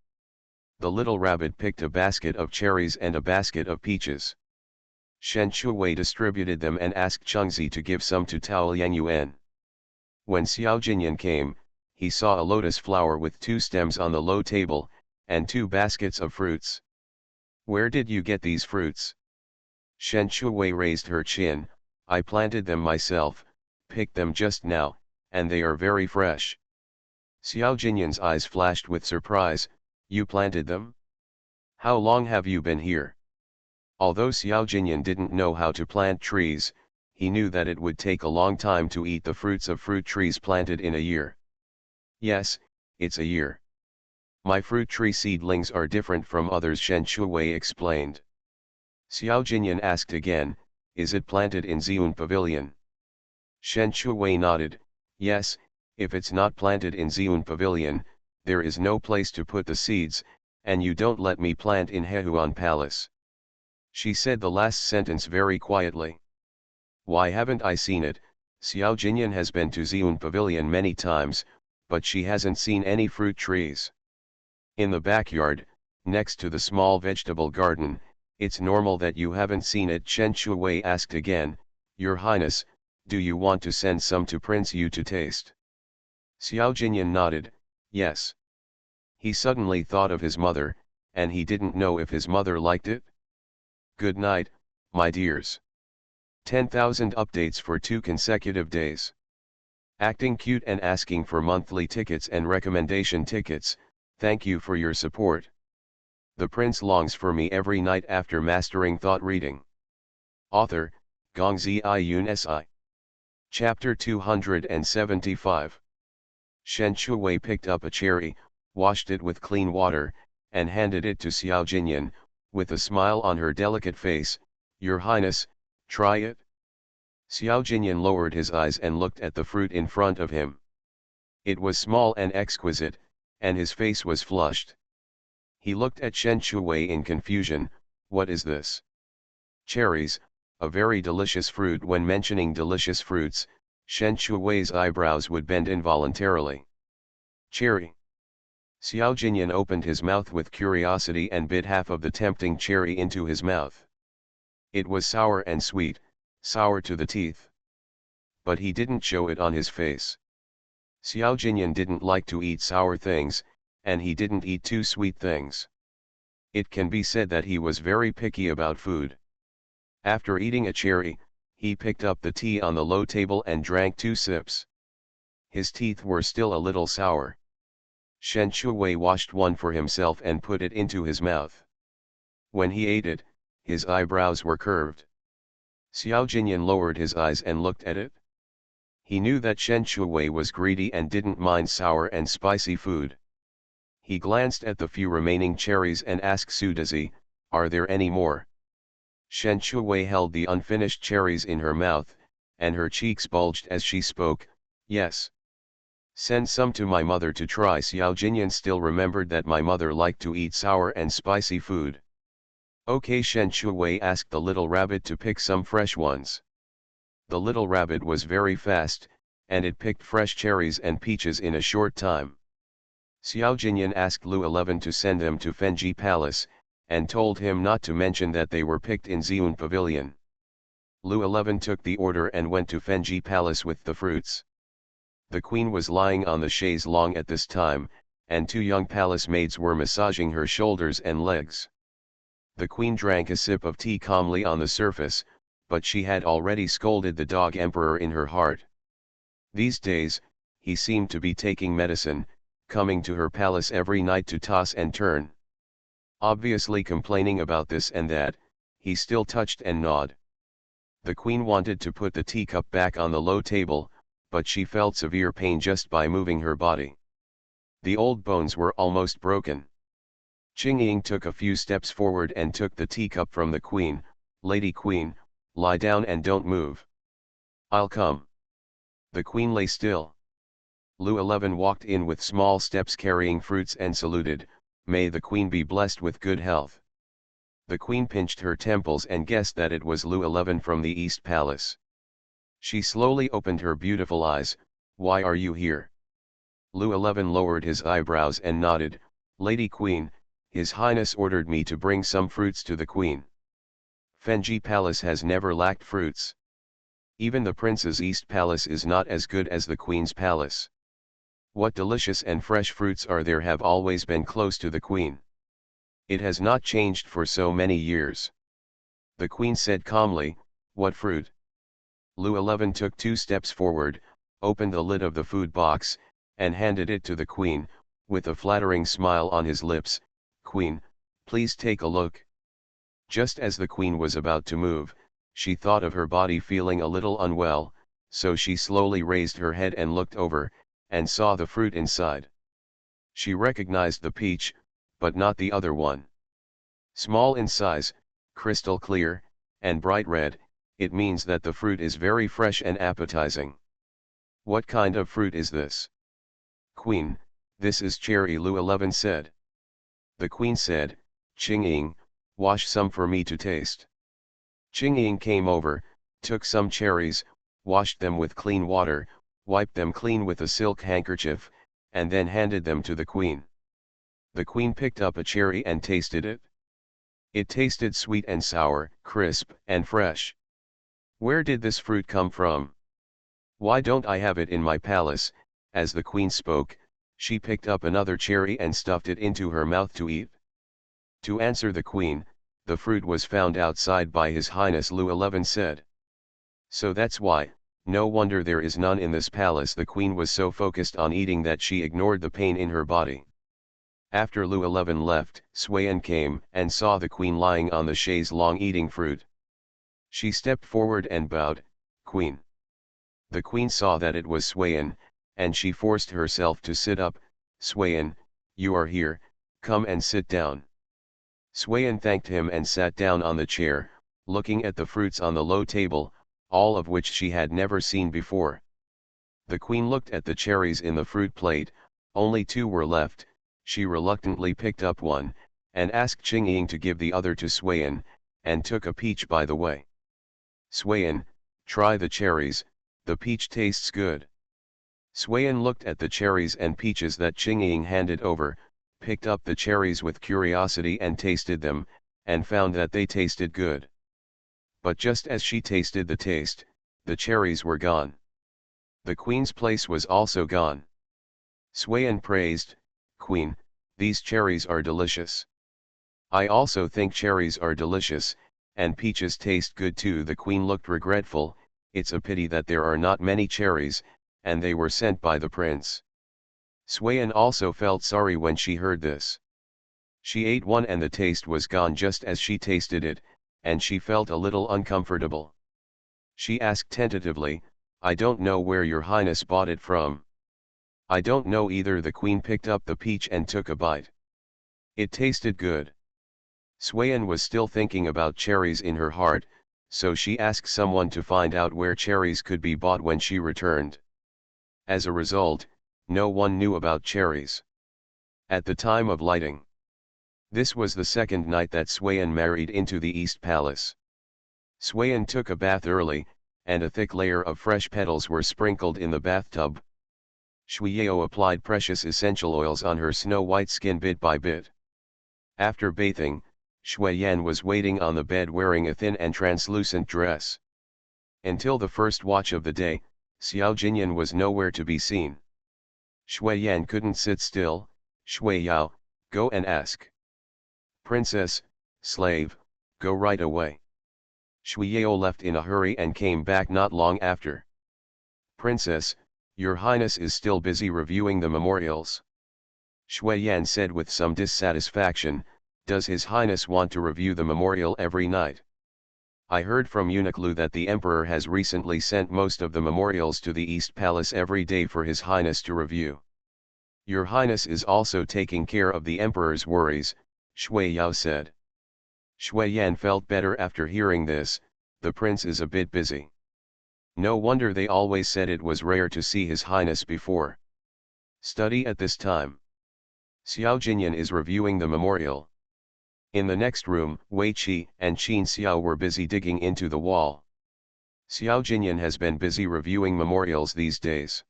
The little rabbit picked a basket of cherries and a basket of peaches. Shen Shuwei distributed them and asked Chengzi to give some to Tao Liangyuan. When Xiao Jinyan came, he saw a lotus flower with 2 stems on the low table, and 2 baskets of fruits. "Where did you get these fruits?" Shen Shuwei raised her chin. "I planted them myself, picked them just now, and they are very fresh." Xiao Jinyan's eyes flashed with surprise. "You planted them? How long have you been here?" Although Xiao Jinyan didn't know how to plant trees, he knew that it would take a long time to eat the fruits of fruit trees planted in a year. "Yes, it's a year. My fruit tree seedlings are different from others," Shen Shuwei explained. Xiao Jinyan asked again, "Is it planted in Xiun Pavilion?" Shen Shuwei nodded, "Yes, if it's not planted in Xiun Pavilion, there is no place to put the seeds, and you don't let me plant in Hehuan Palace." She said the last sentence very quietly. "Why haven't I seen it?" Xiao Jinyan has been to Xiun Pavilion many times, but she hasn't seen any fruit trees. "In the backyard, next to the small vegetable garden, it's normal that you haven't seen it," Shen Shuwei asked again. "Your Highness, do you want to send some to Prince Yu to taste?" Xiao Jinyan nodded, "Yes." He suddenly thought of his mother, and he didn't know if his mother liked it. Good night, my dears. 10,000 updates for 2 consecutive days. Acting cute and asking for monthly tickets and recommendation tickets, thank you for your support. The prince longs for me every night after mastering thought reading. Author, Gongzi Yun Si. Chapter 275. Shen Shuwei picked up a cherry, washed it with clean water, and handed it to Xiao Jinyan, with a smile on her delicate face. "Your Highness, try it." Xiao Jinyan lowered his eyes and looked at the fruit in front of him. It was small and exquisite, and his face was flushed. He looked at Shen Shuwei in confusion. "What is this?" "Cherries, a very delicious fruit." When mentioning delicious fruits, Shen Shuwei's eyebrows would bend involuntarily. "Cherry." Xiao Jinyan opened his mouth with curiosity and bit half of the tempting cherry into his mouth. It was sour and sweet, sour to the teeth. But he didn't show it on his face. Xiao Jinyan didn't like to eat sour things, and he didn't eat too sweet things. It can be said that he was very picky about food. After eating a cherry, he picked up the tea on the low table and drank 2 sips. His teeth were still a little sour. Shen Shuwei washed one for himself and put it into his mouth. When he ate it, his eyebrows were curved. Xiao Jinyan lowered his eyes and looked at it. He knew that Shen Shuwei was greedy and didn't mind sour and spicy food. He glanced at the few remaining cherries and asked Sudazi, "Are there any more?" Shen Shuwei held the unfinished cherries in her mouth, and her cheeks bulged as she spoke. "Yes. Send some to my mother to try." Xiao Jinyan still remembered that my mother liked to eat sour and spicy food. Okay, Shen Shui asked the little rabbit to pick some fresh ones. The little rabbit was very fast, and it picked fresh cherries and peaches in a short time. Xiao Jinyan asked Lu 11 to send them to Fenji Palace, and told him not to mention that they were picked in Xiun Pavilion. Lu 11 took the order and went to Fenji Palace with the fruits. The queen was lying on the chaise longue at this time, and two young palace maids were massaging her shoulders and legs. The queen drank a sip of tea calmly on the surface, but she had already scolded the dog emperor in her heart. These days, he seemed to be taking medicine, coming to her palace every night to toss and turn. Obviously complaining about this and that, he still touched and gnawed. The queen wanted to put the teacup back on the low table, but she felt severe pain just by moving her body. The old bones were almost broken. Qing Ying took a few steps forward and took the teacup from the queen. "Lady Queen, lie down and don't move. I'll come." The queen lay still. Lu 11 walked in with small steps carrying fruits and saluted, "May the queen be blessed with good health." The queen pinched her temples and guessed that it was Lu 11 from the East Palace. She slowly opened her beautiful eyes. "Why are you here?" Lu 11 lowered his eyebrows and nodded, "Lady Queen, His Highness ordered me to bring some fruits to the queen. Fenji Palace has never lacked fruits. Even the prince's East Palace is not as good as the queen's palace. What delicious and fresh fruits are there have always been close to the queen. It has not changed for so many years." The queen said calmly, "What fruit?" Lu 11 took 2 steps forward, opened the lid of the food box, and handed it to the queen, with a flattering smile on his lips. "Queen, please take a look." Just as the queen was about to move, she thought of her body feeling a little unwell, so she slowly raised her head and looked over, and saw the fruit inside. She recognized the peach, but not the other one. Small in size, crystal clear, and bright red, it means that the fruit is very fresh and appetizing. "What kind of fruit is this?" "Queen, this is cherry," Lu 11 said. The queen said, "Qing Ying, wash some for me to taste." Qing Ying came over, took some cherries, washed them with clean water, wiped them clean with a silk handkerchief, and then handed them to the queen. The queen picked up a cherry and tasted it. It tasted sweet and sour, crisp and fresh. "Where did this fruit come from? Why don't I have it in my palace?" As the queen spoke, she picked up another cherry and stuffed it into her mouth to eat. To answer the queen, the fruit was found outside by His Highness, Lu 11 said. "So that's why, no wonder there is none in this palace." The queen was so focused on eating that she ignored the pain in her body. After Lu 11 left, Suiyan came and saw the queen lying on the chaise longue eating fruit. She stepped forward and bowed, "Queen." The queen saw that it was Suiyan, and she forced herself to sit up. "Suiyan, you are here, come and sit down." Suiyan thanked him and sat down on the chair, looking at the fruits on the low table, all of which she had never seen before. The queen looked at the cherries in the fruit plate, only 2 were left. She reluctantly picked up one, and asked Qing Ying to give the other to Suiyan, and took a peach by the way. "Suiyan, try the cherries, the peach tastes good." Suiyan looked at the cherries and peaches that Qing Ying handed over, picked up the cherries with curiosity and tasted them, and found that they tasted good. But just as she tasted the taste, the cherries were gone. The queen's place was also gone. Suiyan praised, "Queen, these cherries are delicious." "I also think cherries are delicious, and peaches taste good too." The queen looked regretful. "It's a pity that there are not many cherries, and they were sent by the prince." Suiyan also felt sorry when she heard this. She ate one and the taste was gone just as she tasted it, and she felt a little uncomfortable. She asked tentatively, "I don't know where your highness bought it from." "I don't know either." The queen picked up the peach and took a bite. It tasted good. Suiyan was still thinking about cherries in her heart, so she asked someone to find out where cherries could be bought when she returned. As a result, no one knew about cherries. At the time of lighting, This was the second night that Swayan married into the East Palace. Swayan took a bath early, and a thick layer of fresh petals were sprinkled in the bathtub. Shweyeo applied precious essential oils on her snow-white skin bit by bit. After bathing, Shweyan was waiting on the bed wearing a thin and translucent dress. Until the first watch of the day, Xiao Jinyan was nowhere to be seen. Shweyan couldn't sit still. Shweyao, go and ask. Princess, slave, go right away. Shweyao left in a hurry and came back not long after. Princess, your highness is still busy reviewing the memorials. Shweyan said with some dissatisfaction, does his highness want to review the memorial every night? I heard from Eunuch Lu that the emperor has recently sent most of the memorials to the East Palace every day for his highness to review. Your highness is also taking care of the emperor's worries, Shweyao said. Shweyan felt better after hearing this. The prince is a bit busy. No wonder they always said it was rare to see his highness before. Study at this time. Xiao Jinyan is reviewing the memorial. In the next room, Wei Qi and Qin Xiao were busy digging into the wall. Xiao Jinyan has been busy reviewing memorials these days.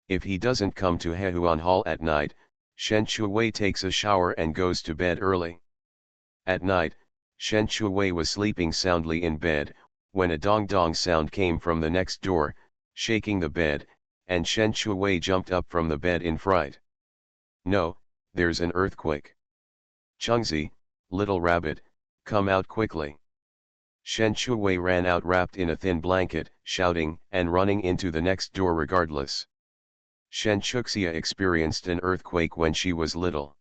If he doesn't come to Hehuan Hall at night, Shen Chuwei takes a shower and goes to bed early. At night, Shen Chuwei was sleeping soundly in bed, when a dong-dong sound came from the next door, shaking the bed, and Shen Chuwei jumped up from the bed in fright. No, there's an earthquake. Chengzi, little rabbit, come out quickly. Shen Chuwei ran out wrapped in a thin blanket, shouting and running into the next door regardless. Shen Chuxia experienced an earthquake when she was little.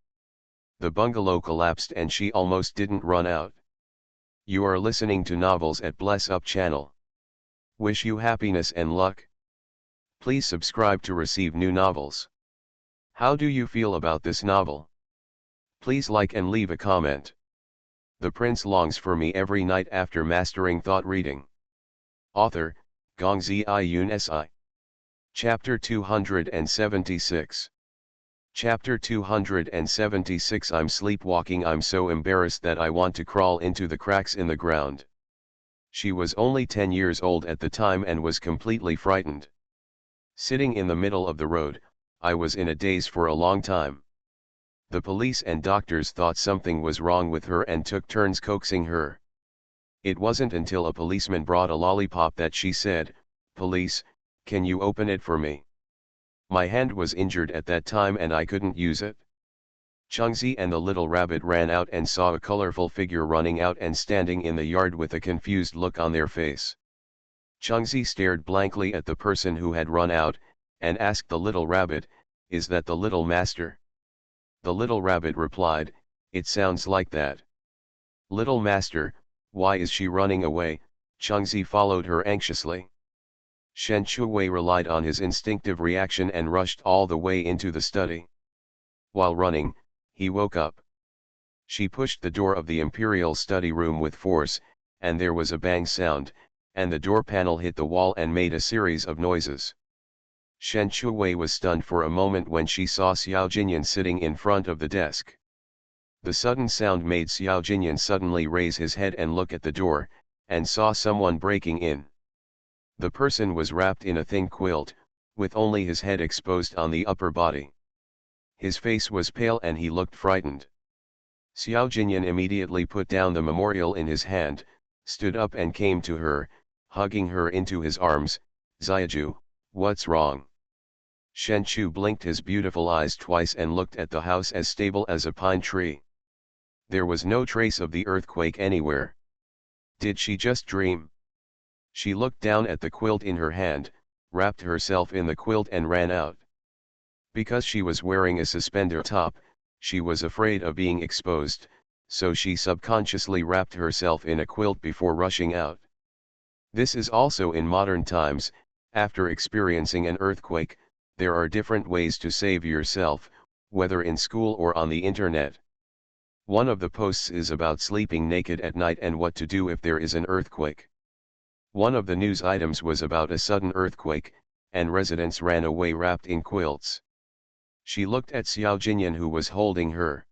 The bungalow collapsed and she almost didn't run out. You are listening to novels at Bless Up channel. Wish you happiness and luck. Please subscribe to receive new novels. How do you feel about this novel? Please like and leave a comment. The prince longs for me every night after mastering thought reading. Author, Gongzi Iyun Si. Chapter 276. Chapter 276 I'm sleepwalking. I'm so embarrassed that I want to crawl into the cracks in the ground. She was only 10 years old at the time and was completely frightened. Sitting in the middle of the road, I was in a daze for a long time. The police and doctors thought something was wrong with her and took turns coaxing her. It wasn't until a policeman brought a lollipop that she said, "Police, can you open it for me? My hand was injured at that time and I couldn't use it." Chengzi and the little rabbit ran out and saw a colorful figure running out and standing in the yard with a confused look on their face. Chengzi stared blankly at the person who had run out, and asked the little rabbit, "Is that the little master?" The little rabbit replied, "It sounds like that." "Little master, why is she running away?" Chengzi followed her anxiously. Shen Chuwei relied on his instinctive reaction and rushed all the way into the study. While running, he woke up. She pushed the door of the imperial study room with force, and there was a bang sound, and the door panel hit the wall and made a series of noises. Shen Chuwei was stunned for a moment when she saw Xiao Jinyan sitting in front of the desk. The sudden sound made Xiao Jinyan suddenly raise his head and look at the door, and saw someone breaking in. The person was wrapped in a thin quilt, with only his head exposed on the upper body. His face was pale and he looked frightened. Xiao Jinyan immediately put down the memorial in his hand, stood up and came to her, hugging her into his arms. "Xiaju, what's wrong?" Shen Chu blinked his beautiful eyes twice and looked at the house as stable as a pine tree. There was no trace of the earthquake anywhere. Did she just dream? She looked down at the quilt in her hand, wrapped herself in the quilt and ran out. Because she was wearing a suspender top, she was afraid of being exposed, so she subconsciously wrapped herself in a quilt before rushing out. This is also in modern times. After experiencing an earthquake, there are different ways to save yourself, whether in school or on the internet. One of the posts is about sleeping naked at night and what to do if there is an earthquake. One of the news items was about a sudden earthquake, and residents ran away wrapped in quilts. She looked at Xiao Jinyan who was holding her.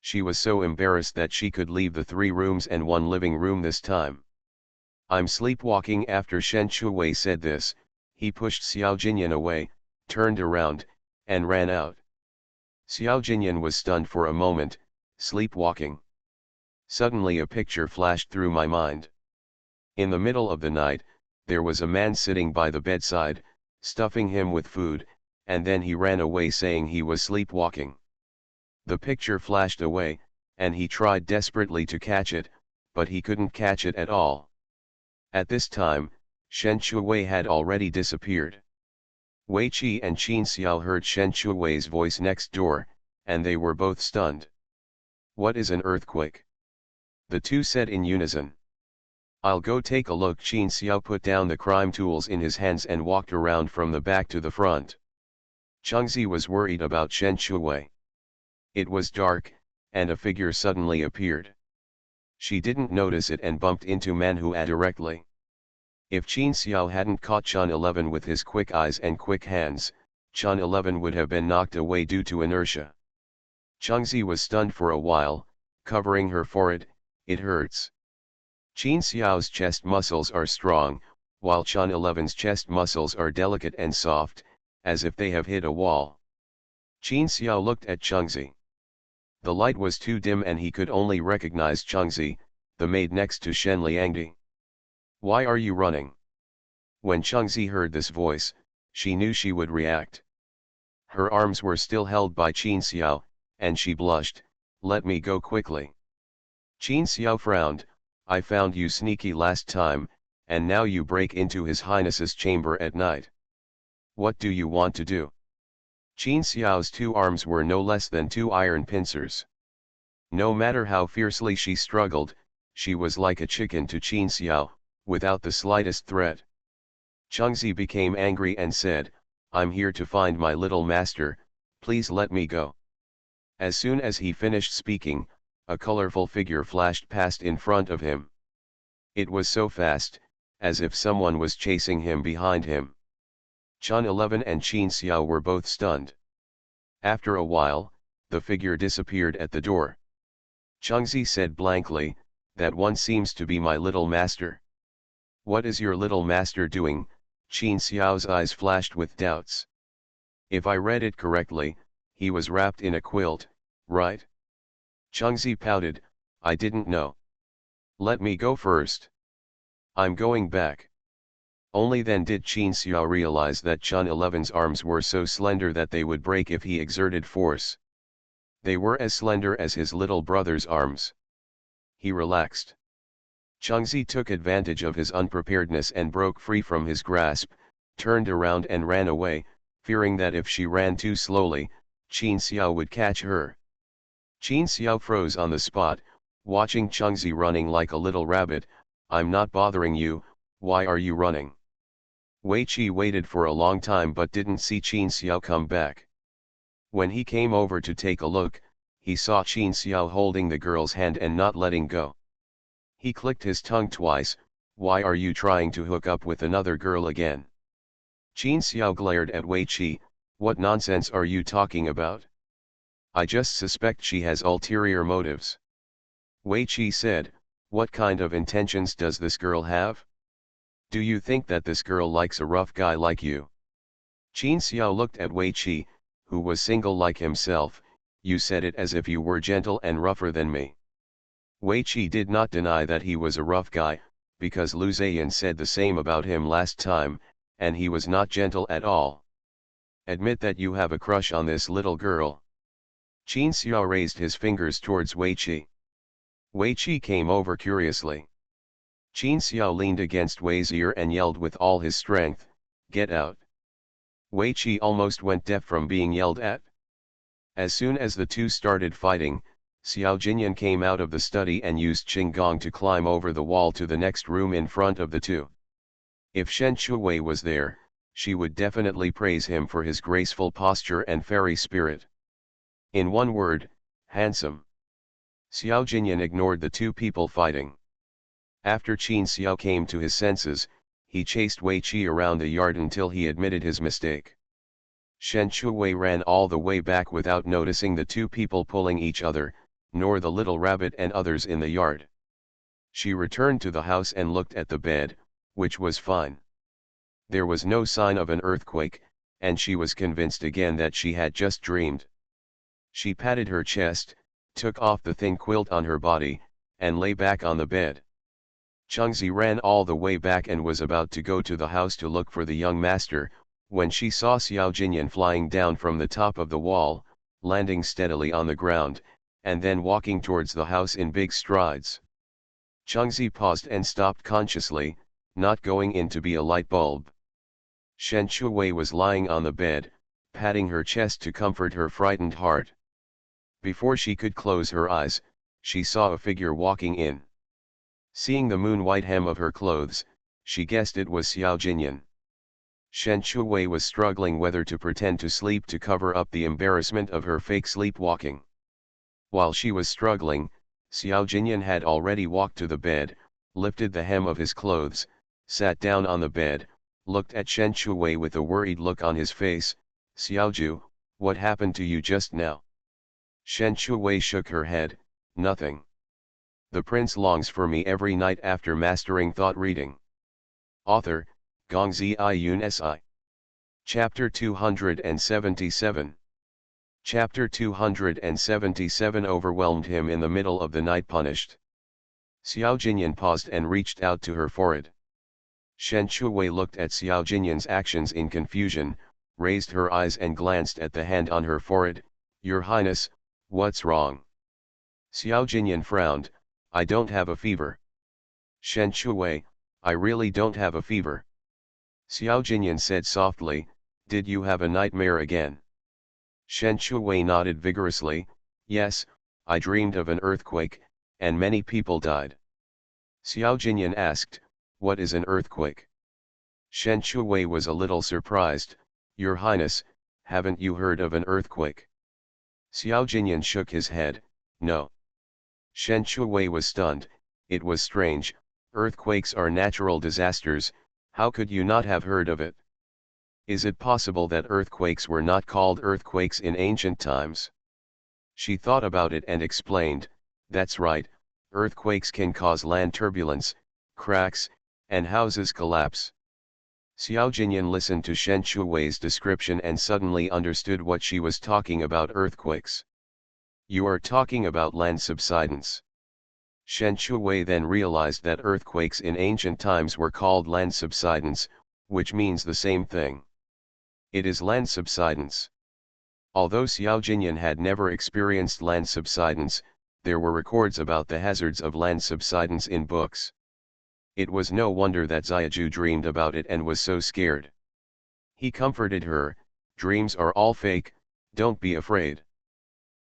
She was so embarrassed that she could leave the 3 rooms and 1 living room this time. I'm sleepwalking. After Shen Shuwei said this, he pushed Xiao Jinyan away, turned around, and ran out. Xiao Jinyan was stunned for a moment. Sleepwalking. Suddenly a picture flashed through my mind. In the middle of the night, there was a man sitting by the bedside, stuffing him with food, and then he ran away saying he was sleepwalking. The picture flashed away, and he tried desperately to catch it, but he couldn't catch it at all. At this time, Shen Shuwei had already disappeared. Wei Qi and Qin Xiao heard Shen Shuwei's voice next door, and they were both stunned. What is an earthquake? The two said in unison. I'll go take a look. Qin Xiao put down the crime tools in his hands and walked around from the back to the front. Chengzi was worried about Shen Shuwei. It was dark, and a figure suddenly appeared. She didn't notice it and bumped into Manhua directly. If Qin Xiao hadn't caught Chen 11 with his quick eyes and quick hands, Chen 11 would have been knocked away due to inertia. Chengzi was stunned for a while, covering her forehead. It hurts. Qin Xiao's chest muscles are strong, while Chen 11's chest muscles are delicate and soft, as if they have hit a wall. Qin Xiao looked at Chengzi. The light was too dim and he could only recognize Chengzi, the maid next to Shen Liangdi. Why are you running? When Chengzi heard this voice, she knew she would react. Her arms were still held by Qin Xiao, and she blushed. Let me go quickly. Qin Xiao frowned. I found you sneaky last time, and now you break into His Highness's chamber at night. What do you want to do? Qin Xiao's 2 arms were no less than 2 iron pincers. No matter how fiercely she struggled, she was like a chicken to Qin Xiao, without the slightest threat. Chengzi became angry and said, I'm here to find my little master, please let me go. As soon as he finished speaking, a colorful figure flashed past in front of him. It was so fast, as if someone was chasing him behind him. Chen 11 and Qin Xiao were both stunned. After a while, the figure disappeared at the door. Chengzi said blankly, that one seems to be my little master. What is your little master doing? Qin Xiao's eyes flashed with doubts. If I read it correctly, he was wrapped in a quilt, right? Chengzi pouted, I didn't know. Let me go first. I'm going back. Only then did Qin Xiao realize that Chen 11's arms were so slender that they would break if he exerted force. They were as slender as his little brother's arms. He relaxed. Chengzi took advantage of his unpreparedness and broke free from his grasp, turned around and ran away, fearing that if she ran too slowly, Qin Xiao would catch her. Qin Xiao froze on the spot, watching Chengzi running like a little rabbit. I'm not bothering you, why are you running? Wei Qi waited for a long time but didn't see Qin Xiao come back. When he came over to take a look, he saw Qin Xiao holding the girl's hand and not letting go. He clicked his tongue twice, why are you trying to hook up with another girl again? Qin Xiao glared at Wei Qi, what nonsense are you talking about? I just suspect she has ulterior motives. Wei Qi said, what kind of intentions does this girl have? Do you think that this girl likes a rough guy like you? Qin Xiao looked at Wei Qi, who was single like himself. You said it as if you were gentle and rougher than me. Wei Qi did not deny that he was a rough guy, because Lu Ziyan said the same about him last time, and he was not gentle at all. Admit that you have a crush on this little girl. Qin Xiao raised his fingers towards Wei Qi. Wei Qi came over curiously. Qin Xiao leaned against Wei's ear and yelled with all his strength, get out. Wei Qi almost went deaf from being yelled at. As soon as the two started fighting, Xiao Jinyan came out of the study and used Qinggong to climb over the wall to the next room in front of the two. If Shen Shuwei was there, she would definitely praise him for his graceful posture and fairy spirit. In one word, handsome. Xiao Jinyan ignored the two people fighting. After Qin Xiao came to his senses, he chased Wei Qi around the yard until he admitted his mistake. Shen Shuwei ran all the way back without noticing the two people pulling each other, nor the little rabbit and others in the yard. She returned to the house and looked at the bed, which was fine. There was no sign of an earthquake, and she was convinced again that she had just dreamed. She patted her chest, took off the thin quilt on her body, and lay back on the bed. Changzi ran all the way back and was about to go to the house to look for the young master, when she saw Xiao Jinyan flying down from the top of the wall, landing steadily on the ground, and then walking towards the house in big strides. Changzi paused and stopped consciously, not going in to be a light bulb. Shen Shuwei was lying on the bed, patting her chest to comfort her frightened heart. Before she could close her eyes, she saw a figure walking in. Seeing the moon-white hem of her clothes, she guessed it was Xiao Jinyan. Shen Shuwei was struggling whether to pretend to sleep to cover up the embarrassment of her fake sleepwalking. While she was struggling, Xiao Jinyan had already walked to the bed, lifted the hem of his clothes, sat down on the bed, looked at Shen Shuwei with a worried look on his face. "Xiaoju, what happened to you just now?" Shen Shuwei shook her head. "Nothing. The prince longs for me every night after mastering thought reading." Author, Gongzi Iyun Si. Chapter 277. Chapter 277 overwhelmed him in the middle of the night punished. Xiao Jinyan paused and reached out to her forehead. Shen Shuwei looked at Xiao Jinyan's actions in confusion, raised her eyes and glanced at the hand on her forehead. "Your Highness, what's wrong?" Xiao Jinyan frowned. "I don't have a fever." Shen Shuwei, "I really don't have a fever." Xiao Jinyan said softly, "Did you have a nightmare again?" Shen Shuwei nodded vigorously. "Yes, I dreamed of an earthquake, and many people died." Xiao Jinyan asked, "What is an earthquake?" Shen Shuwei was a little surprised. "Your Highness, haven't you heard of an earthquake?" Xiao Jinyan shook his head. "No." Shen Shuwei was stunned. It was strange. Earthquakes are natural disasters. How could you not have heard of it? Is it possible that earthquakes were not called earthquakes in ancient times? She thought about it and explained, "That's right, earthquakes can cause land turbulence, cracks, and houses collapse." Xiao Jinyan listened to Shen Shuwei's description and suddenly understood what she was talking about: earthquakes. "You are talking about land subsidence." Shen Shuwei then realized that earthquakes in ancient times were called land subsidence, which means the same thing. It is land subsidence. Although Xiao Jinyan had never experienced land subsidence, there were records about the hazards of land subsidence in books. It was no wonder that Xiaoju dreamed about it and was so scared. He comforted her, "Dreams are all fake, don't be afraid."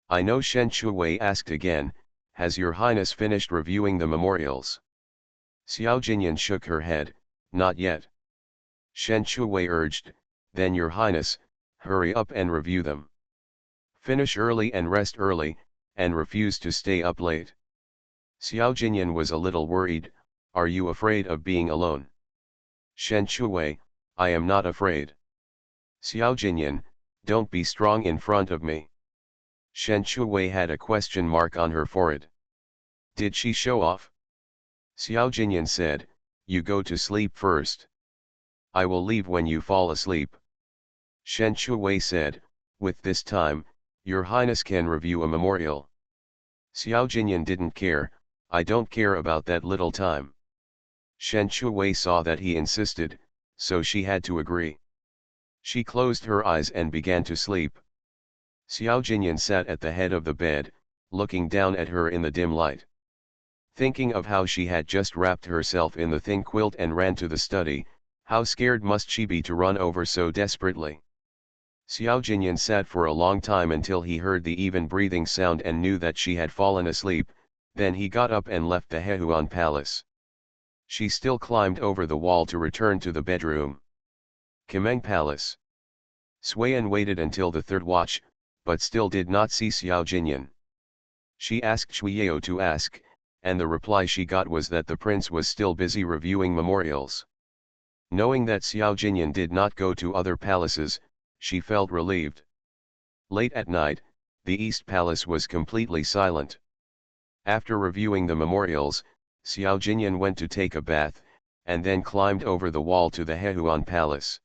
"I know." Shen Shuwei asked again, "Has your Highness finished reviewing the memorials?" Xiao Jinyan shook her head. "Not yet." Shen Shuwei urged, "Then your Highness, hurry up and review them. Finish early and rest early, and refuse to stay up late." Xiao Jinyan was a little worried. "Are you afraid of being alone?" Shen Shuwei, "I am not afraid." Xiao Jinyan, "Don't be strong in front of me." Shen Shuwei had a question mark on her forehead. Did she show off? Xiao Jinyan said, "You go to sleep first. I will leave when you fall asleep." Shen Shuwei said, "With this time, your Highness can review a memorial." Xiao Jinyan didn't care. "I don't care about that little time." Shen Shuwei saw that he insisted, so she had to agree. She closed her eyes and began to sleep. Xiao Jinyan sat at the head of the bed, looking down at her in the dim light. Thinking of how she had just wrapped herself in the thin quilt and ran to the study, how scared must she be to run over so desperately. Xiao Jinyan sat for a long time until he heard the even breathing sound and knew that she had fallen asleep. Then he got up and left the Hehuan Palace. She still climbed over the wall to return to the bedroom. Kameng Palace. Suiyan waited until the third watch, but still did not see Xiao Jinyan. She asked Shuiyao to ask, and the reply she got was that the prince was still busy reviewing memorials. Knowing that Xiao Jinyan did not go to other palaces, she felt relieved. Late at night, the East Palace was completely silent. After reviewing the memorials, Xiao Jinyan went to take a bath, and then climbed over the wall to the Hehuan Palace.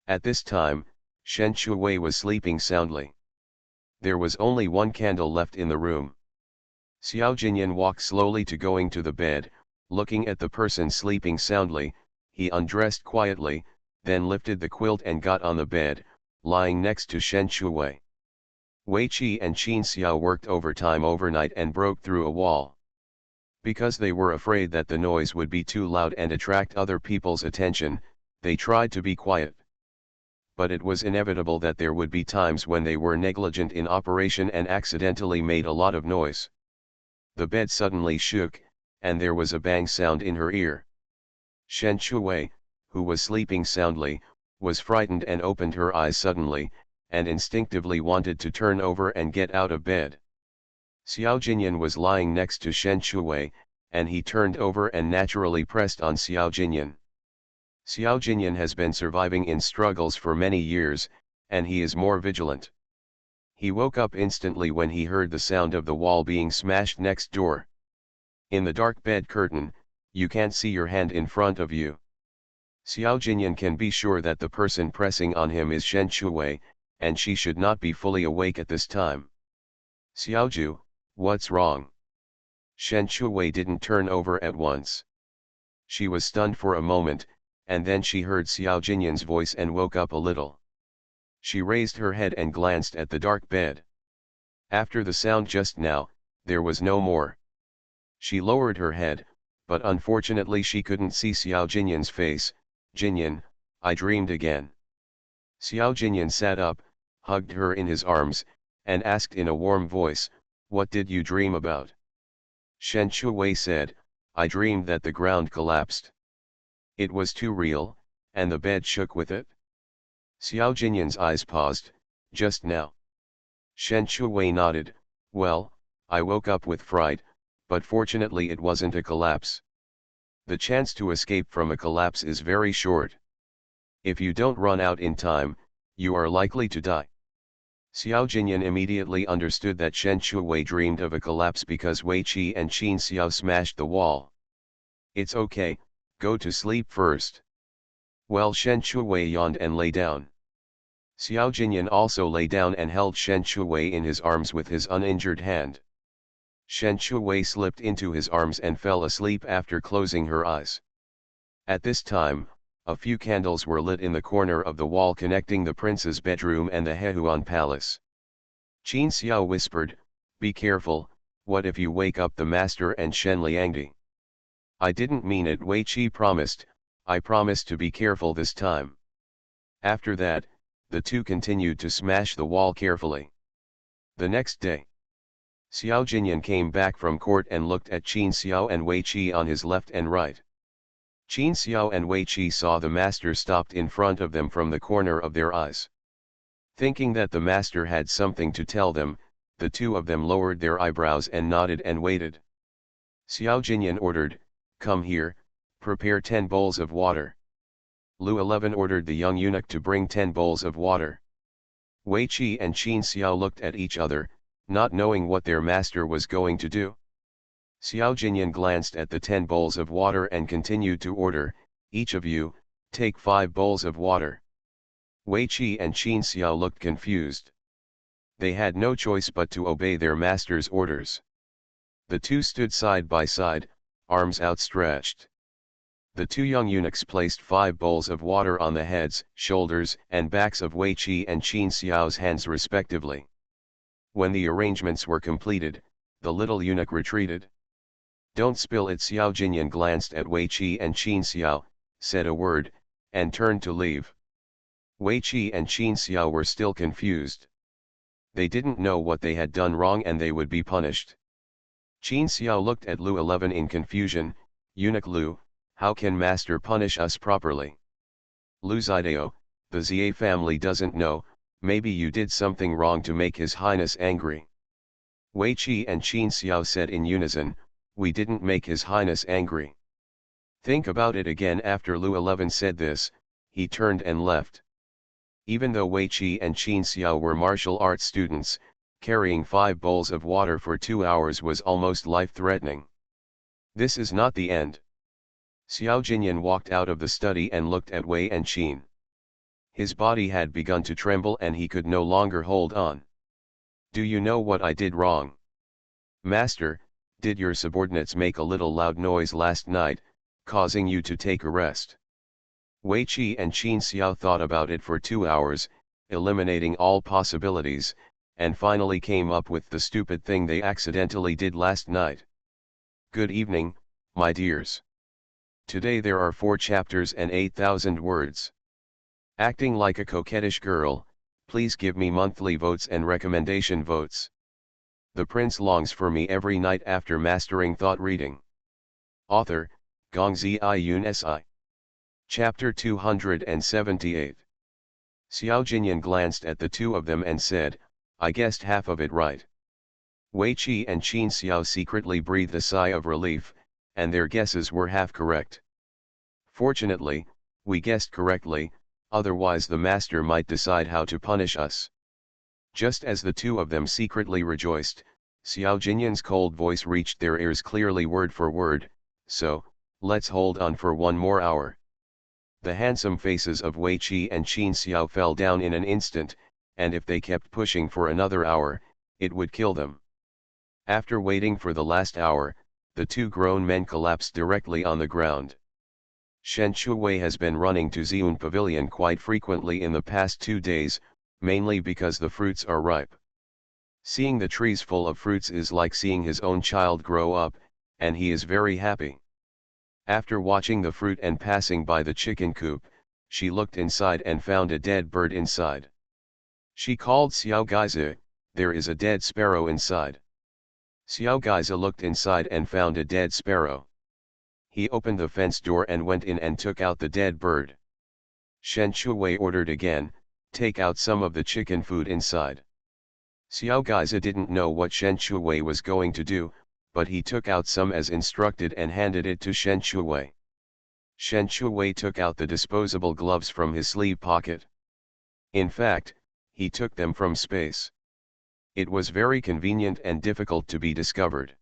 At this time, Shen Shuwei was sleeping soundly. There was only one candle left in the room. Xiao Jinyan walked slowly to going to the bed, looking at the person sleeping soundly. He undressed quietly, then lifted the quilt and got on the bed, lying next to Shen Shuwei. Wei Qi and Qin Xiao worked overtime overnight and broke through a wall. Because they were afraid that the noise would be too loud and attract other people's attention, they tried to be quiet. But it was inevitable that there would be times when they were negligent in operation and accidentally made a lot of noise. The bed suddenly shook, and there was a bang sound in her ear. Shen Shuwei, who was sleeping soundly, was frightened and opened her eyes suddenly, and instinctively wanted to turn over and get out of bed. Xiao Jinyan was lying next to Shen Shuwei, and he turned over and naturally pressed on Xiao Jinyan. Xiao Jinyan has been surviving in struggles for many years, and he is more vigilant. He woke up instantly when he heard the sound of the wall being smashed next door. In the dark bed curtain, you can't see your hand in front of you. Xiao Jinyan can be sure that the person pressing on him is Shen Shuwei, and she should not be fully awake at this time. Xiaoju, what's wrong? Shen Shuwei didn't turn over at once. She was stunned for a moment, and then she heard Xiao Jinyan's voice and woke up a little. She raised her head and glanced at the dark bed. After the sound just now, there was no more. She lowered her head, but unfortunately she couldn't see Xiao Jinyan's face. Jinyan, I dreamed again. Xiao Jinyan sat up, hugged her in his arms, and asked in a warm voice, what did you dream about? Shen Shuwei said, I dreamed that the ground collapsed. It was too real, and the bed shook with it. Xiao Jinyan's eyes paused, just now. Shen Shuwei nodded, well, I woke up with fright, but fortunately it wasn't a collapse. The chance to escape from a collapse is very short. If you don't run out in time, you are likely to die. Xiao Jinyan immediately understood that Shen Shuwei dreamed of a collapse because Wei Qi and Qin Xiao smashed the wall. It's okay, go to sleep first. Well, Shen Shuwei yawned and lay down. Xiao Jinyan also lay down and held Shen Shuwei in his arms with his uninjured hand. Shen Shuwei slipped into his arms and fell asleep after closing her eyes. At this time, a few candles were lit in the corner of the wall connecting the prince's bedroom and the Hehuan Palace. Qin Xiao whispered, be careful, what if you wake up the master and Shen Liangdi? I didn't mean it, Wei Qi promised, I promise to be careful this time. After that, the two continued to smash the wall carefully. The next day, Xiao Jinyan came back from court and looked at Qin Xiao and Wei Qi on his left and right. Qin Xiao and Wei Qi saw the master stopped in front of them from the corner of their eyes. Thinking that the master had something to tell them, the two of them lowered their eyebrows and nodded and waited. Xiao Jinyan ordered, come here, prepare 10 bowls of water. Lu 11 ordered the young eunuch to bring 10 bowls of water. Wei Qi and Qin Xiao looked at each other, not knowing what their master was going to do. Xiao Jinyan glanced at the 10 bowls of water and continued to order, each of you, take 5 bowls of water. Wei Qi and Qin Xiao looked confused. They had no choice but to obey their master's orders. The two stood side by side, arms outstretched. The two young eunuchs placed 5 bowls of water on the heads, shoulders, and backs of Wei Qi and Qin Xiao's hands respectively. When the arrangements were completed, the little eunuch retreated. Don't spill it. Xiao Jinyan glanced at Wei Qi and Qin Xiao, said a word, and turned to leave. Wei Qi and Qin Xiao were still confused. They didn't know what they had done wrong and they would be punished. Qin Xiao looked at Lu 11 in confusion, eunuch Lu, how can master punish us properly? Lu Zidao, the Xie family doesn't know, maybe you did something wrong to make his highness angry. Wei Qi and Qin Xiao said in unison, we didn't make his highness angry. Think about it again. After Lu 11 said this, he turned and left. Even though Wei Qi and Qin Xiao were martial arts students, carrying 5 bowls of water for 2 hours was almost life-threatening. This is not the end. Xiao Jinyan walked out of the study and looked at Wei and Qin. His body had begun to tremble and he could no longer hold on. Do you know what I did wrong? Master, did your subordinates make a little loud noise last night, causing you to take a rest? Wei Qi and Qin Xiao thought about it for 2 hours, eliminating all possibilities, and finally came up with the stupid thing they accidentally did last night. Good evening, my dears. Today there are 4 chapters and 8,000 words. Acting like a coquettish girl, please give me monthly votes and recommendation votes. The prince longs for me every night after mastering thought reading. Author, Gongzi Yun Si. Chapter 278. Xiao Jinyan glanced at the two of them and said, I guessed half of it right. Wei Qi and Qin Xiao secretly breathed a sigh of relief, and their guesses were half correct. Fortunately, we guessed correctly, otherwise the master might decide how to punish us. Just as the two of them secretly rejoiced, Xiao Jinyan's cold voice reached their ears clearly word for word, so, let's hold on for 1 more hour. The handsome faces of Wei Qi and Qin Xiao fell down in an instant, and if they kept pushing for another hour, it would kill them. After waiting for the last hour, the 2 grown men collapsed directly on the ground. Shen Shuwei has been running to Xiun Pavilion quite frequently in the past 2 days, mainly because the fruits are ripe. Seeing the trees full of fruits is like seeing his own child grow up, and he is very happy. After watching the fruit and passing by the chicken coop, she looked inside and found a dead bird inside. She called Xiao Gaizi, there is a dead sparrow inside. Xiao Gaizi looked inside and found a dead sparrow. He opened the fence door and went in and took out the dead bird. Shen Shuwei ordered again, take out some of the chicken food inside. Xiao Gaizi didn't know what Shen Shuwei was going to do, but he took out some as instructed and handed it to Shen Shuwei. Shen Shuwei took out the disposable gloves from his sleeve pocket. In fact, he took them from space. It was very convenient and difficult to be discovered.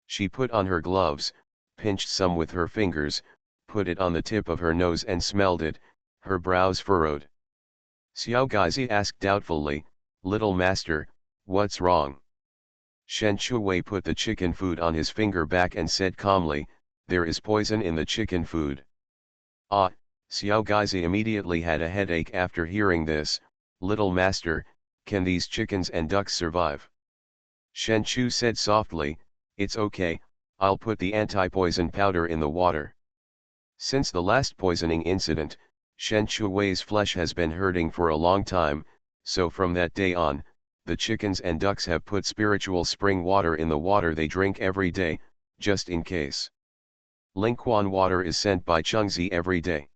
She put on her gloves, pinched some with her fingers, put it on the tip of her nose and smelled it, her brows furrowed. Xiao Gaizi asked doubtfully, Little master, what's wrong? Shen Shuwei put the chicken food on his finger back and said calmly, there is poison in the chicken food. Ah, Xiao Gaizi immediately had a headache after hearing this, Little master, can these chickens and ducks survive? Shen Chu said softly, it's okay, I'll put the anti-poison powder in the water. Since the last poisoning incident, Shen Shuwei's flesh has been hurting for a long time, so from that day on, the chickens and ducks have put spiritual spring water in the water they drink every day, just in case. Lingquan water is sent by Chengzi every day.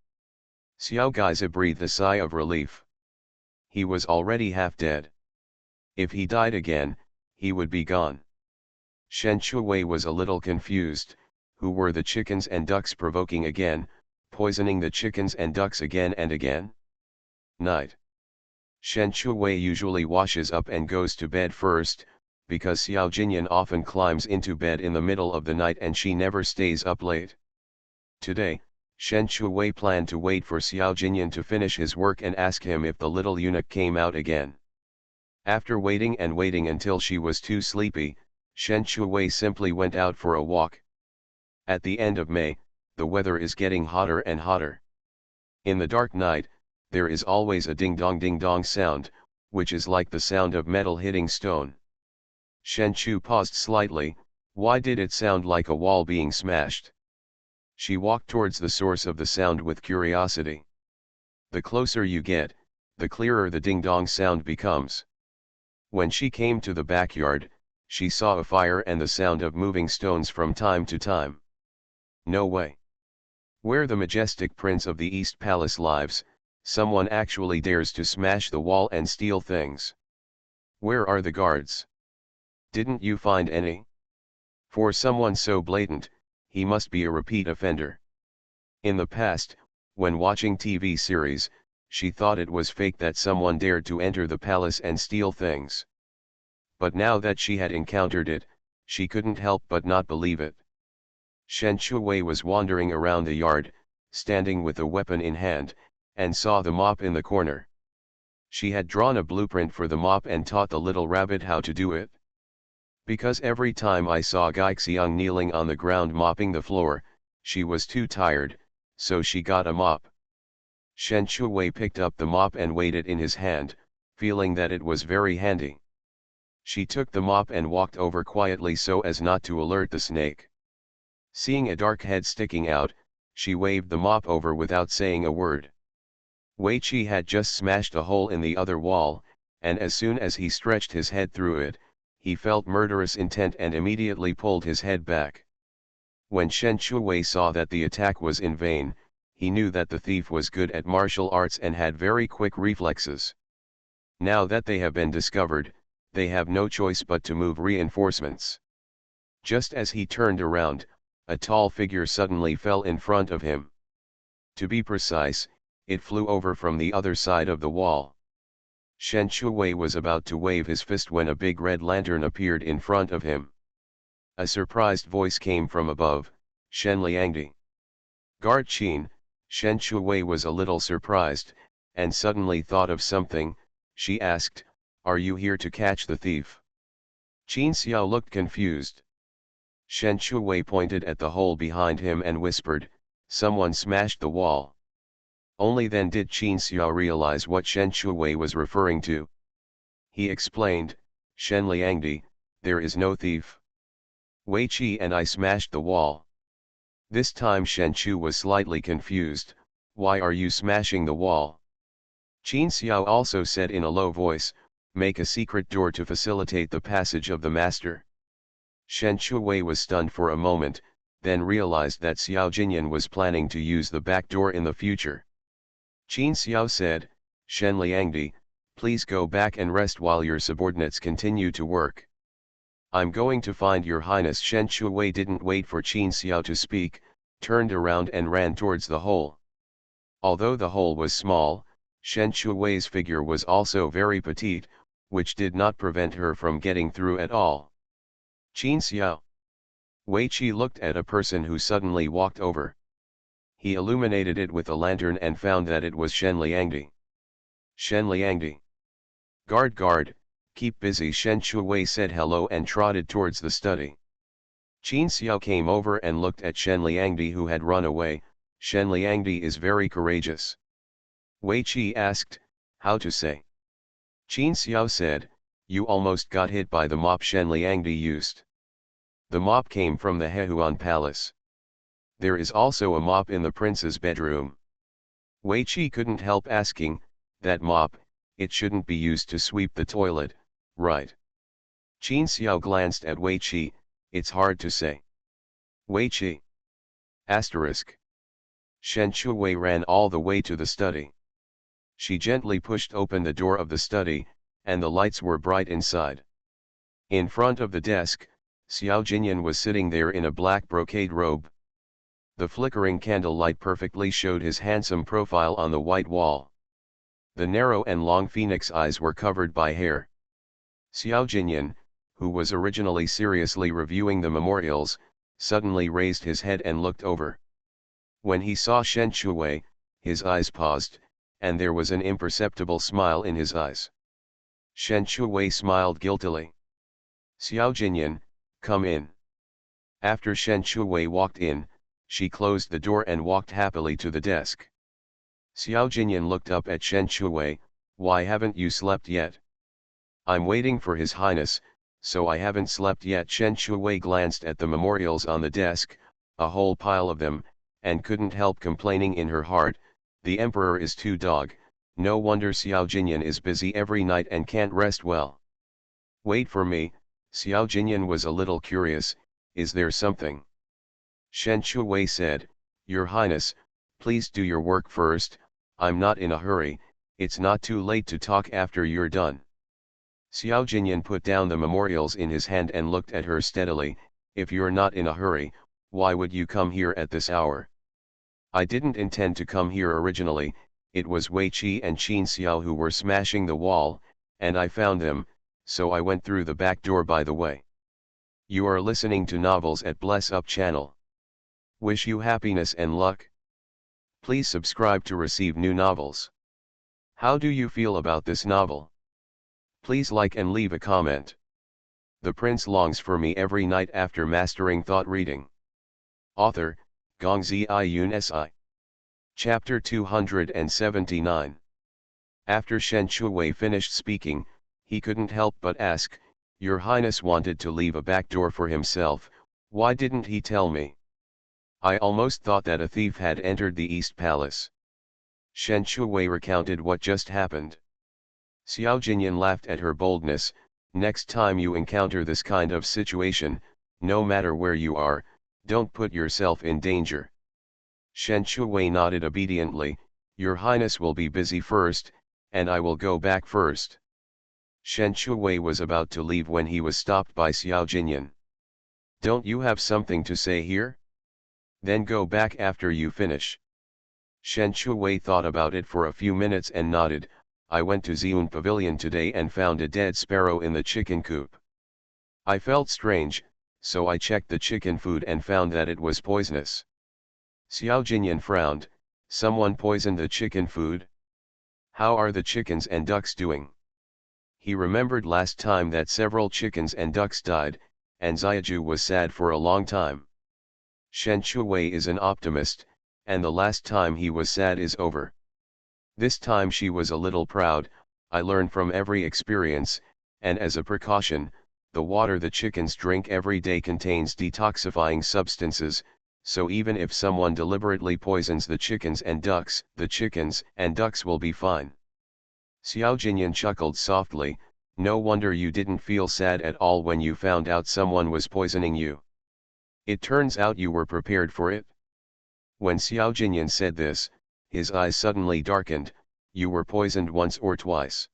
Xiao Gaizi breathed a sigh of relief. He was already half dead. If he died again, he would be gone. Shen Shuwei was a little confused, who were the chickens and ducks provoking again, poisoning the chickens and ducks again and again? Night. Shen Shuwei usually washes up and goes to bed first, because Xiao Jinyan often climbs into bed in the middle of the night and she never stays up late. Today, Shen Shuwei planned to wait for Xiao Jinyan to finish his work and ask him if the little eunuch came out again. After waiting and waiting until she was too sleepy, Shen Shuwei simply went out for a walk. At the end of May, the weather is getting hotter and hotter. In the dark night, there is always a ding-dong sound, which is like the sound of metal hitting stone. Shen Chu paused slightly, why did it sound like a wall being smashed? She walked towards the source of the sound with curiosity. The closer you get, the clearer the ding-dong sound becomes. When she came to the backyard, she saw a fire and the sound of moving stones from time to time. No way. Where the majestic prince of the East Palace lives, someone actually dares to smash the wall and steal things. Where are the guards? Didn't you find any? For someone so blatant, he must be a repeat offender. In the past, when watching TV series, she thought it was fake that someone dared to enter the palace and steal things. but now that she had encountered it, she couldn't help but not believe it. Shen Shuwei was wandering around the yard, standing with a weapon in hand, and saw the mop in the corner. She had drawn a blueprint for the mop and taught the little rabbit how to do it. Because every time I saw Gaixiang kneeling on the ground mopping the floor, she was too tired, so she got a mop. Shen Shuwei picked up the mop and weighed it in his hand, feeling that it was very handy. She took the mop and walked over quietly so as not to alert the snake. Seeing a dark head sticking out, she waved the mop over without saying a word. Wei Qi had just smashed a hole in the other wall, and as soon as he stretched his head through it, he felt murderous intent and immediately pulled his head back. When Shen Shuwei saw that the attack was in vain, he knew that the thief was good at martial arts and had very quick reflexes. Now that they have been discovered, they have no choice but to move reinforcements. Just as he turned around, a tall figure suddenly fell in front of him. To be precise, it flew over from the other side of the wall. Shen Shuwei was about to wave his fist when a big red lantern appeared in front of him. A surprised voice came from above, "Shen Liangdi." Guard Qin, Shen Shuwei was a little surprised, and suddenly thought of something. She asked, "Are you here to catch the thief?" Qin Xiao looked confused. Shen Shuwei pointed at the hole behind him and whispered, "Someone smashed the wall." Only then did Qin Xiao realize what Shen Shuwei was referring to. He explained, "Shen Liangdi, there is no thief. Wei Qi and I smashed the wall." This time Shen Chu was slightly confused. "Why are you smashing the wall?" Qin Xiao also said in a low voice, "Make a secret door to facilitate the passage of the master." Shen Shuwei was stunned for a moment, then realized that Xiao Jinyan was planning to use the back door in the future. Qin Xiao said, "Shen Liangdi, please go back and rest while your subordinates continue to work." "I'm going to find your highness." Shen Shuwei didn't wait for Qin Xiao to speak, turned around and ran towards the hole. Although the hole was small, Shen Shuwei's figure was also very petite, which did not prevent her from getting through at all. "Qin Xiao." Wei Qi looked at a person who suddenly walked over. He illuminated it with a lantern and found that it was Shen Liangdi. "Shen Liangdi. Guard, keep busy." Shen Shuwei said hello and trotted towards the study. Qin Xiao came over and looked at Shen Liangdi who had run away. "Shen Liangdi is very courageous." Wei Qi asked, "How to say?" Qin Xiao said, "You almost got hit by the mop Shen Liangdi used. The mop came from the Hehuan Palace. There is also a mop in the prince's bedroom." Wei Qi couldn't help asking, "That mop, it shouldn't be used to sweep the toilet, right?" Qin Xiao glanced at Wei Qi, "It's hard to say." Wei Qi. Asterisk. Shen Shuwei ran all the way to the study. She gently pushed open the door of the study, and the lights were bright inside. In front of the desk, Xiao Jinyan was sitting there in a black brocade robe. The flickering candlelight perfectly showed his handsome profile on the white wall. The narrow and long phoenix eyes were covered by hair. Xiao Jinyan, who was originally seriously reviewing the memorials, suddenly raised his head and looked over. When he saw Shen Shuwei, his eyes paused, and there was an imperceptible smile in his eyes. Shen Shuwei smiled guiltily. "Xiao Jinyan, come in." After Shen Shuwei walked in, she closed the door and walked happily to the desk. Xiao Jinyan looked up at Shen Shuwei, "Why haven't you slept yet?" "I'm waiting for His Highness, so I haven't slept yet." Shen Shuwei glanced at the memorials on the desk, a whole pile of them, and couldn't help complaining in her heart, "The Emperor is too dog, no wonder Xiao Jinyan is busy every night and can't rest well." "Wait for me." Xiao Jinyan was a little curious, "Is there something?" Shen Shuwei said, "Your Highness, please do your work first. I'm not in a hurry, it's not too late to talk after you're done." Xiao Jinyan put down the memorials in his hand and looked at her steadily. "If you're not in a hurry, why would you come here at this hour?" "I didn't intend to come here originally, it was Wei Qi and Qin Xiao who were smashing the wall, and I found them," so I went through the back door by the way. You are listening to Novels at Bless Up channel. Wish you happiness and luck. Please subscribe to receive new novels. How do you feel about this novel? Please like and leave a comment. The prince longs for me every night after mastering thought reading. Author, Gongzi Iyun Si. Chapter 279. After Shen Shuwei finished speaking, he couldn't help but ask, Your Highness wanted to leave a back door for himself, why didn't he tell me? I almost thought that a thief had entered the East Palace. Shen Shuwei recounted what just happened. Xiao Jinyan laughed at her boldness. Next time you encounter this kind of situation, no matter where you are, don't put yourself in danger. Shen Shuwei nodded obediently. Your Highness will be busy first, and I will go back first. Shen Shuwei was about to leave when he was stopped by Xiao Jinyan. Don't you have something to say here? Then go back after you finish. Shen Shuwei thought about it for a few minutes and nodded. I went to Xiun Pavilion today and found a dead sparrow in the chicken coop. I felt strange, so I checked the chicken food and found that it was poisonous. Xiao Jinyan frowned. Someone poisoned the chicken food? How are the chickens and ducks doing? He remembered last time that several chickens and ducks died, and Xiaju was sad for a long time. Shen Shuwei is an optimist, and the last time he was sad is over. This time she was a little proud. I learn from every experience, and as a precaution, the water the chickens drink every day contains detoxifying substances, so even if someone deliberately poisons the chickens and ducks will be fine. Xiao Jinyan chuckled softly. No wonder you didn't feel sad at all when you found out someone was poisoning you. It turns out you were prepared for it. When Xiao Jinyan said this, his eyes suddenly darkened. You were poisoned once or twice.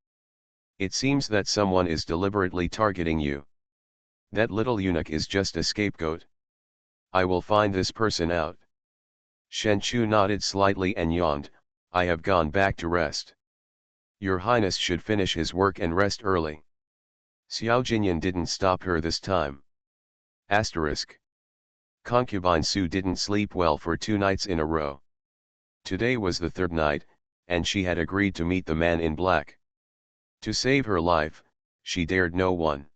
It seems that someone is deliberately targeting you. That little eunuch is just a scapegoat. I will find this person out. Shen Chu nodded slightly and yawned. I have gone back to rest. Your Highness should finish his work and rest early. Xiao Jinyan didn't stop her this time. Asterisk. Concubine Su didn't sleep well for 2 nights in a row. Today was the 3rd night, and she had agreed to meet the man in black. To save her life, she dared no one.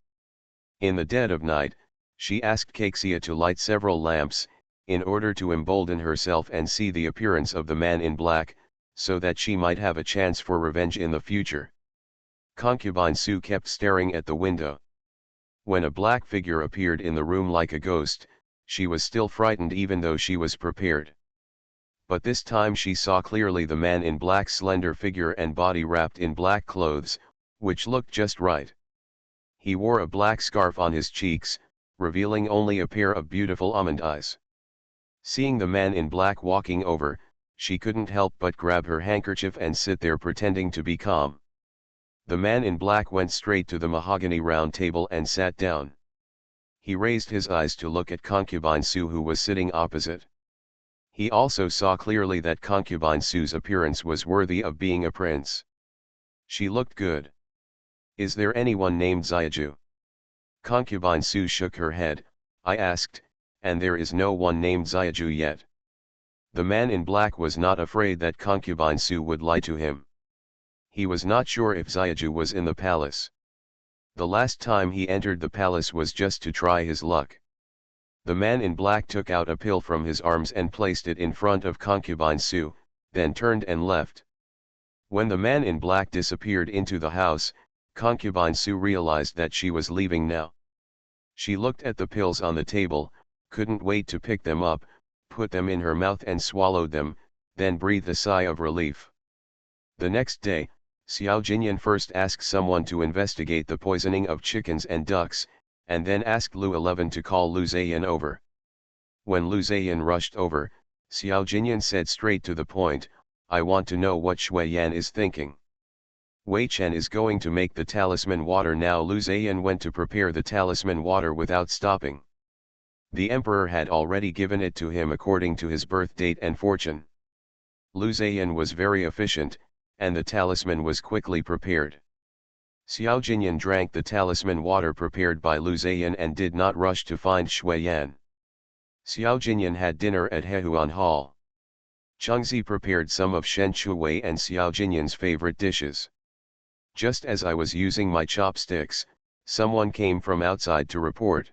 In the dead of night, she asked Caixia to light several lamps, in order to embolden herself and see the appearance of the man in black, so that she might have a chance for revenge in the future. Concubine Su kept staring at the window. When a black figure appeared in the room like a ghost, she was still frightened even though she was prepared. But this time she saw clearly the man in black's slender figure and body wrapped in black clothes, which looked just right. He wore a black scarf on his cheeks, revealing only a pair of beautiful almond eyes. Seeing the man in black walking over, she couldn't help but grab her handkerchief and sit there pretending to be calm. The man in black went straight to the mahogany round table and sat down. He raised his eyes to look at Concubine Su, who was sitting opposite. He also saw clearly that Concubine Su's appearance was worthy of being a prince. She looked good. Is there anyone named Xiaju? Concubine Su shook her head. I asked, and there is no one named Xiaju yet. The man in black was not afraid that Concubine Su would lie to him. He was not sure if Xiaju was in the palace. The last time he entered the palace was just to try his luck. The man in black took out a pill from his arms and placed it in front of Concubine Su, then turned and left. When the man in black disappeared into the house, Concubine Su realized that she was leaving now. She looked at the pills on the table, couldn't wait to pick them up, put them in her mouth and swallowed them, then breathed a sigh of relief. The next day, Xiao Jinyan first asked someone to investigate the poisoning of chickens and ducks, and then asked Lu 11 to call Lu Zaiyan over. When Lu Zaiyan rushed over, Xiao Jinyan said straight to the point, I want to know what Shui Yan is thinking. Wei Chen is going to make the talisman water now. Lu Zaiyan went to prepare the talisman water without stopping. The emperor had already given it to him according to his birth date and fortune. Lu Zaiyan was very efficient, and the talisman was quickly prepared. Xiao Jinyan drank the talisman water prepared by Lu Zayan and did not rush to find Shui Yan. Xiao Jinyan had dinner at Hehuan Hall. Chengzi prepared some of Shen Shui and Xiao Jinyan's favorite dishes. Just as I was using my chopsticks, someone came from outside to report.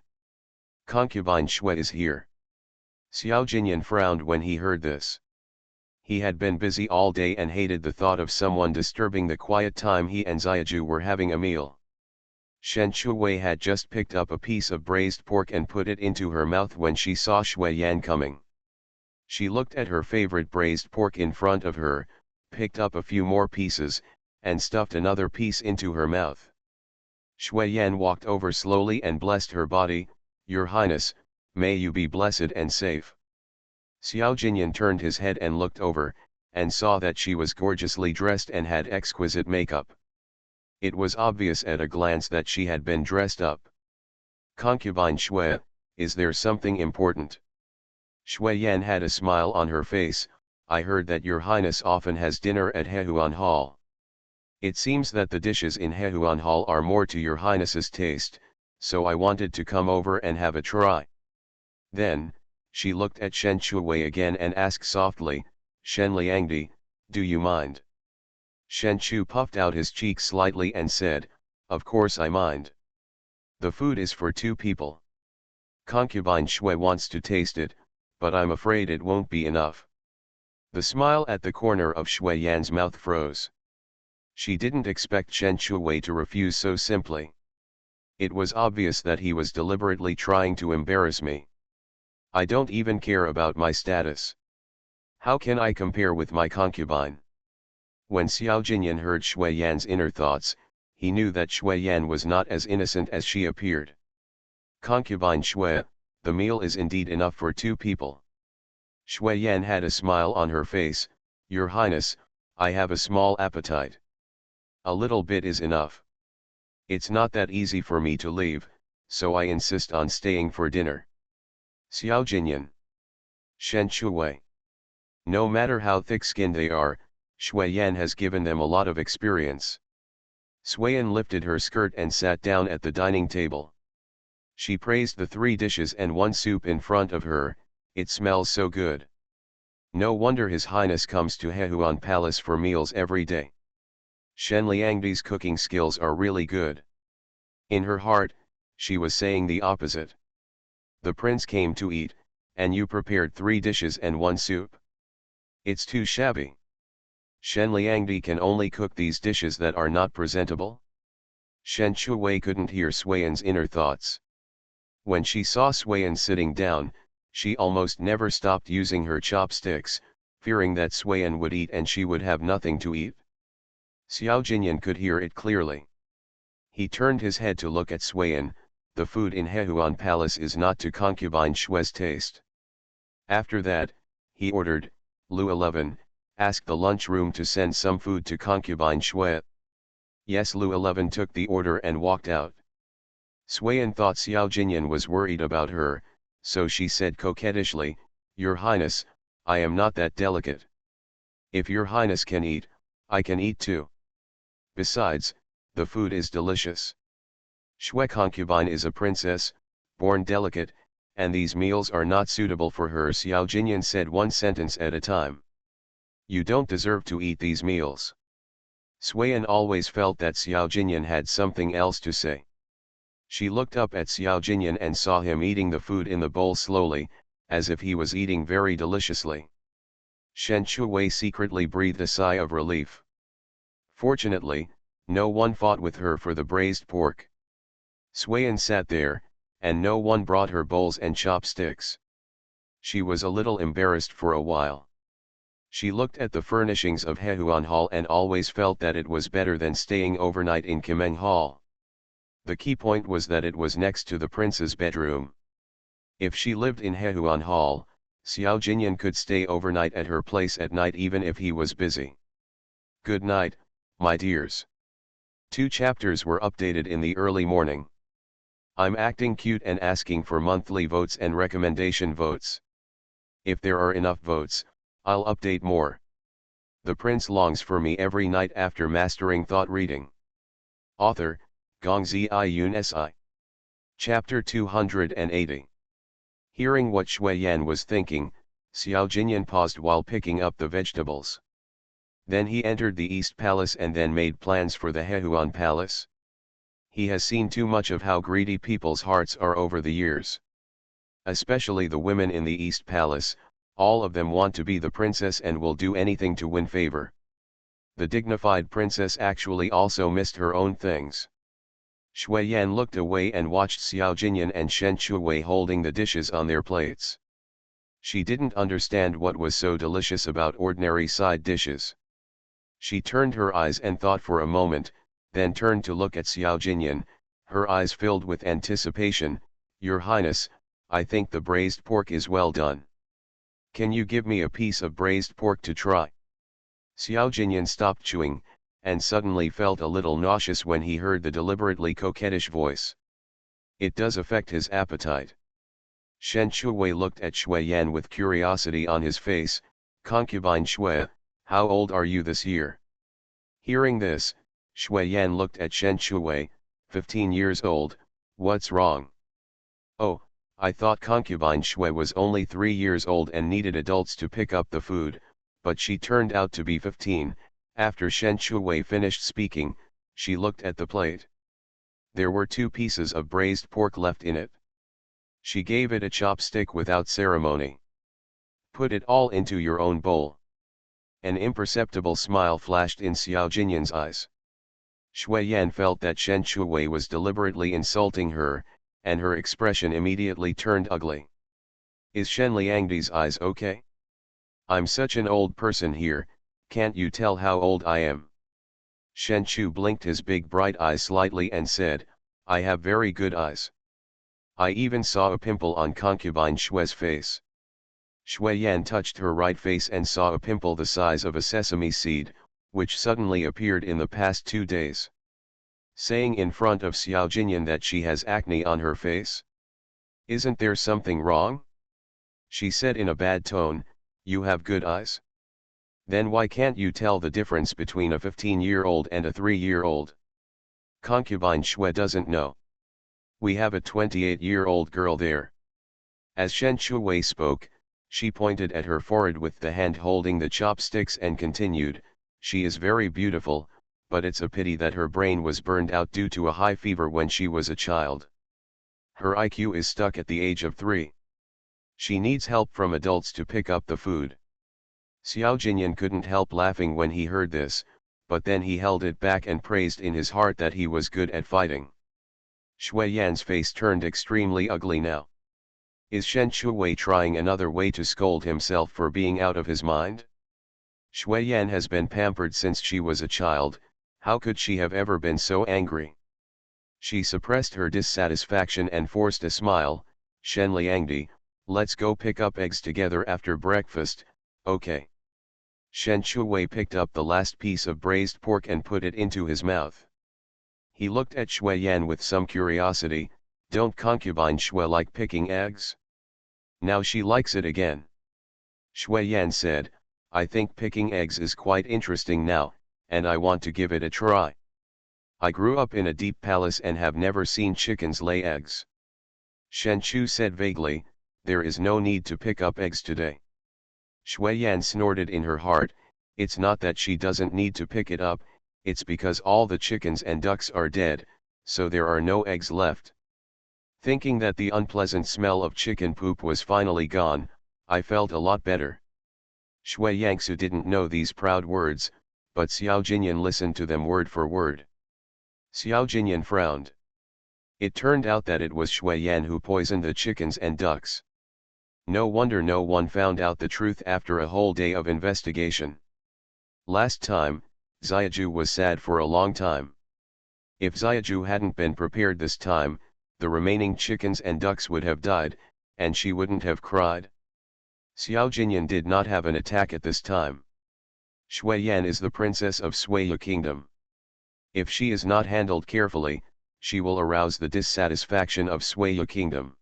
Concubine Shui is here. Xiao Jinyan frowned when he heard this. He had been busy all day and hated the thought of someone disturbing the quiet time he and Xiaju were having a meal. Shen Shui had just picked up a piece of braised pork and put it into her mouth when she saw Shui Yan coming. She looked at her favorite braised pork in front of her, picked up a few more pieces, and stuffed another piece into her mouth. Shui Yan walked over slowly and blessed her body. "Your Highness, may you be blessed and safe." Xiao Jinyan turned his head and looked over, and saw that she was gorgeously dressed and had exquisite makeup. It was obvious at a glance that she had been dressed up. "Concubine Shui, is there something important?" Shui Yan had a smile on her face. "I heard that your Highness often has dinner at Hehuan Hall. It seems that the dishes in Hehuan Hall are more to your Highness's taste, so I wanted to come over and have a try." Then, she looked at Shen Shui again and asked softly, "Shen Liangdi, do you mind?" Shen Chu puffed out his cheeks slightly and said, "Of course I mind. The food is for 2 people. Concubine Shui wants to taste it, but I'm afraid it won't be enough." The smile at the corner of Shui Yan's mouth froze. She didn't expect Shen Shui to refuse so simply. It was obvious that he was deliberately trying to embarrass me. "I don't even care about my status. How can I compare with my concubine?" When Xiao Jinyan heard Shui Yan's inner thoughts, he knew that Shui Yan was not as innocent as she appeared. "Concubine Shui, the meal is indeed enough for 2 people." Shui Yan had a smile on her face. "Your Highness, I have a small appetite. A little bit is enough. It's not that easy for me to leave, so I insist on staying for dinner." Xiao Jinyan. Shen Shui. No matter how thick-skinned they are, Shui Yan has given them a lot of experience. Suiyan lifted her skirt and sat down at the dining table. She praised the 3 dishes and 1 soup in front of her. "It smells so good. No wonder His Highness comes to Hehuan Palace for meals every day. Shen Liangdi's cooking skills are really good." In her heart, she was saying the opposite. "The prince came to eat, and you prepared 3 dishes and 1 soup. It's too shabby. Shen Liangdi can only cook these dishes that are not presentable." Shen Shui couldn't hear Suiyan's inner thoughts. When she saw Suiyan sitting down, she almost never stopped using her chopsticks, fearing that Suiyan would eat and she would have nothing to eat. Xiao Jinyan could hear it clearly. He turned his head to look at Suiyan. "The food in Hehuan Palace is not to concubine Shui's taste." After that, he ordered, "Lu 11, ask the lunchroom to send some food to concubine Shui." Yes, Lu 11 took the order and walked out. Suiyan thought Xiao Jinyan was worried about her, so she said coquettishly, "Your Highness, I am not that delicate. If your Highness can eat, I can eat too. Besides, the food is delicious. Shui concubine is a princess, born delicate, and these meals are not suitable for her." Xiao Jinyan said one sentence at a time. "You don't deserve to eat these meals." Suiyan always felt that Xiao Jinyan had something else to say. She looked up at Xiao Jinyan and saw him eating the food in the bowl slowly, as if he was eating very deliciously. Shen Shui secretly breathed a sigh of relief. Fortunately, no one fought with her for the braised pork. Suiyan sat there, and no one brought her bowls and chopsticks. She was a little embarrassed for a while. She looked at the furnishings of Hehuan Hall and always felt that it was better than staying overnight in Kimeng Hall. The key point was that it was next to the prince's bedroom. If she lived in Hehuan Hall, Xiao Jinyan could stay overnight at her place at night even if he was busy. Good night, my dears. 2 chapters were updated in the early morning. I'm acting cute and asking for monthly votes and recommendation votes. If there are enough votes, I'll update more. The prince longs for me every night after mastering thought reading. Author, Gongzi Yun Si. Chapter 280. Hearing what Shui Yan was thinking, Xiao Jinyan paused while picking up the vegetables. Then he entered the East Palace and then made plans for the Hehuan Palace. He has seen too much of how greedy people's hearts are over the years. Especially the women in the East Palace, all of them want to be the princess and will do anything to win favor. The dignified princess actually also missed her own things. Shui Yan looked away and watched Xiao Jinyan and Shen Chuwei holding the dishes on their plates. She didn't understand what was so delicious about ordinary side dishes. She turned her eyes and thought for a moment, then turned to look at Xiao Jinyan, her eyes filled with anticipation. "Your Highness, I think the braised pork is well done. Can you give me a piece of braised pork to try?" Xiao Jinyan stopped chewing, and suddenly felt a little nauseous when he heard the deliberately coquettish voice. It does affect his appetite. Shen Chuwei looked at Shui Yan with curiosity on his face. "Concubine Shui, how old are you this year?" Hearing this, Shui Yan looked at Shen Chuwei. 15 years old, what's wrong?" "Oh, I thought concubine Shui was only 3 years old and needed adults to pick up the food, but she turned out to be 15. After Shen Chuwei finished speaking, she looked at the plate. There were 2 pieces of braised pork left in it. She gave it a chopstick without ceremony. "Put it all into your own bowl." An imperceptible smile flashed in Xiao Jinyan's eyes. Shui Yan felt that Shen Chuwei was deliberately insulting her, and her expression immediately turned ugly. "Is Shen Liangdi's eyes okay? I'm such an old person here, can't you tell how old I am?" Shen Chu blinked his big bright eyes slightly and said, "I have very good eyes. I even saw a pimple on concubine Shui's face." Shui Yan touched her right face and saw a pimple the size of a sesame seed, which suddenly appeared in the past 2 days. Saying in front of Xiao Jinyan that she has acne on her face? "Isn't there something wrong?" she said in a bad tone. "You have good eyes? Then why can't you tell the difference between a 15-year-old and a 3-year-old? Concubine Shui doesn't know. We have a 28-year-old girl there." As Shen Chuwei spoke, she pointed at her forehead with the hand holding the chopsticks and continued, "She is very beautiful, but it's a pity that her brain was burned out due to a high fever when she was a child. Her IQ is stuck at the age of 3. She needs help from adults to pick up the food." Xiao Jinyan couldn't help laughing when he heard this, but then he held it back and praised in his heart that he was good at fighting. Shui Yan's face turned extremely ugly now. Is Shen Chuwei trying another way to scold himself for being out of his mind? Shui Yan has been pampered since she was a child, how could she have ever been so angry? She suppressed her dissatisfaction and forced a smile. "Shen Liangdi, let's go pick up eggs together after breakfast, okay?" Shen Chuwei picked up the last piece of braised pork and put it into his mouth. He looked at Shui Yan with some curiosity. "Don't concubine Shui like picking eggs?" Now she likes it again. Shui Yan said, "I think picking eggs is quite interesting now, and I want to give it a try. I grew up in a deep palace and have never seen chickens lay eggs." Shen Chu said vaguely, "There is no need to pick up eggs today." Shui Yan snorted in her heart. It's not that she doesn't need to pick it up, it's because all the chickens and ducks are dead, so there are no eggs left. Thinking that the unpleasant smell of chicken poop was finally gone, I felt a lot better. Shui Yangsu didn't know these proud words, but Xiao Jinyan listened to them word for word. Xiao Jinyan frowned. It turned out that it was Shui Yan who poisoned the chickens and ducks. No wonder no one found out the truth after a whole day of investigation. Last time, Xiaju was sad for a long time. If Xiaju hadn't been prepared this time, the remaining chickens and ducks would have died, and she wouldn't have cried. Xiao Jinyan did not have an attack at this time. Shui Yan is the princess of Suiyu Kingdom. If she is not handled carefully, she will arouse the dissatisfaction of Suiyu Kingdom.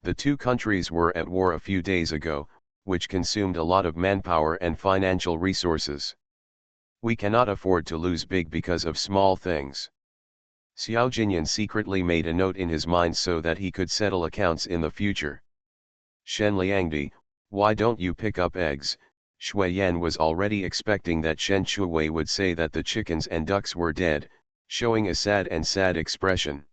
The 2 countries were at war a few days ago, which consumed a lot of manpower and financial resources. We cannot afford to lose big because of small things. Xiao Jinyan secretly made a note in his mind so that he could settle accounts in the future. Shen Liangdi, why don't you pick up eggs? Shui Yan was already expecting that Shen Shuwei would say that the chickens and ducks were dead, showing a sad expression.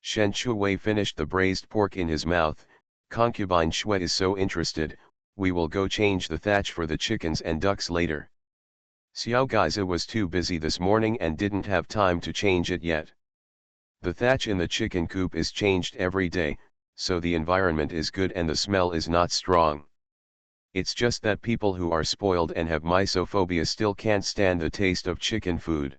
Shen Shuwei finished the braised pork in his mouth. Concubine Shui is so interested, we will go change the thatch for the chickens and ducks later. Xiao Gaiza was too busy this morning and didn't have time to change it yet. The thatch in the chicken coop is changed every day, so the environment is good and the smell is not strong. It's just that people who are spoiled and have misophobia still can't stand the taste of chicken food.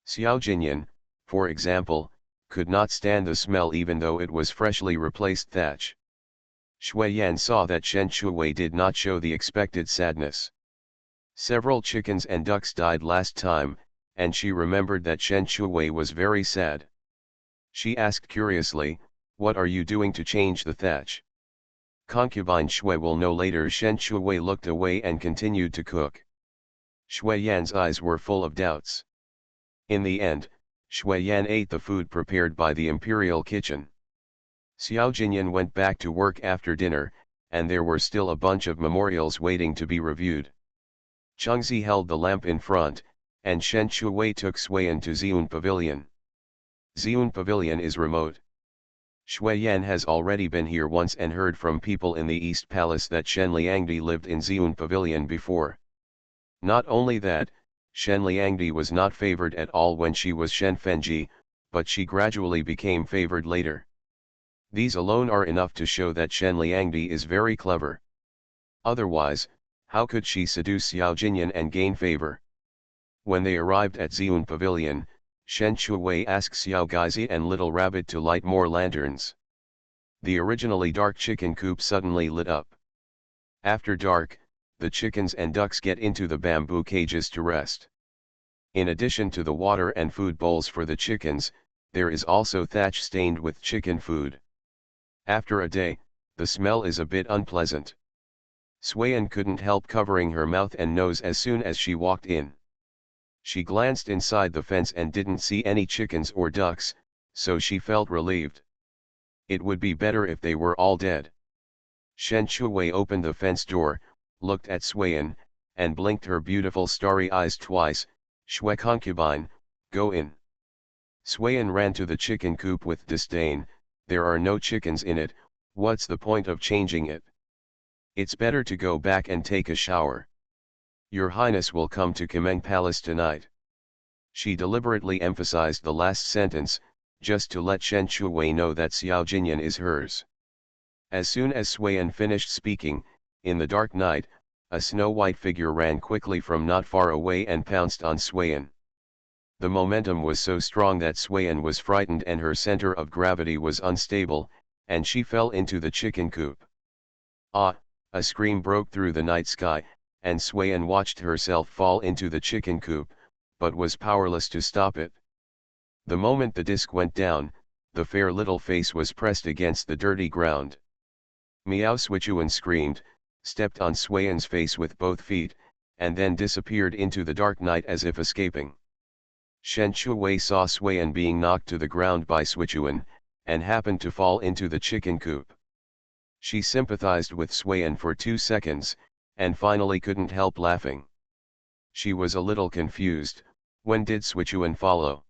Xiao Jinyan, for example, could not stand the smell even though it was freshly replaced thatch. Shui Yan saw that Shen Shuwei did not show the expected sadness. Several chickens and ducks died last time, and she remembered that Shen Shuwei was very sad. She asked curiously, "What are you doing to change the thatch?" Concubine Shui will know later. Shen Shuwei looked away and continued to cook. Shui Yan's eyes were full of doubts. In the end, Shui Yan ate the food prepared by the imperial kitchen. Xiao Jinyan went back to work after dinner, and there were still a bunch of memorials waiting to be reviewed. Chengzi held the lamp in front, and Shen Shuwei took Suiyan to Xiun Pavilion. Xiun Pavilion is remote. Shui Yan has already been here once and heard from people in the East Palace that Shen Liangdi lived in Xiun Pavilion before. Not only that, Shen Liangdi was not favored at all when she was Shen Fenji, but she gradually became favored later. These alone are enough to show that Shen Liangdi is very clever. Otherwise, how could she seduce Xiao Jinyan and gain favor? When they arrived at Xiun Pavilion, Shen Shuwei asked Xiao Gaizi and Little Rabbit to light more lanterns. The originally dark chicken coop suddenly lit up. After dark, the chickens and ducks get into the bamboo cages to rest. In addition to the water and food bowls for the chickens, there is also thatch stained with chicken food. After a day, the smell is a bit unpleasant. Suiyan couldn't help covering her mouth and nose as soon as she walked in. She glanced inside the fence and didn't see any chickens or ducks, so she felt relieved. It would be better if they were all dead. Shen Shuwei opened the fence door, looked at Suiyan, and blinked her beautiful starry eyes twice. "Shui concubine, go in." Suiyan ran to the chicken coop with disdain. "There are no chickens in it, what's the point of changing it? It's better to go back and take a shower. Your Highness will come to Kameng Palace tonight." She deliberately emphasized the last sentence, just to let Shen Shuwei know that Xiao Jinyan is hers. As soon as Suiyan finished speaking, in the dark night, a snow-white figure ran quickly from not far away and pounced on Suiyan. The momentum was so strong that Suiyan was frightened and her center of gravity was unstable, and she fell into the chicken coop. Ah! A scream broke through the night sky, and Suiyan watched herself fall into the chicken coop, but was powerless to stop it. The moment the disc went down, the fair little face was pressed against the dirty ground. Miao Swichuan screamed, stepped on Suiyan's face with both feet, and then disappeared into the dark night as if escaping. Shen Shuwei saw Suiyan being knocked to the ground by Swichuan, and happened to fall into the chicken coop. She sympathized with Suiyan for 2 seconds, and finally couldn't help laughing. She was a little confused. When did Swichuan follow?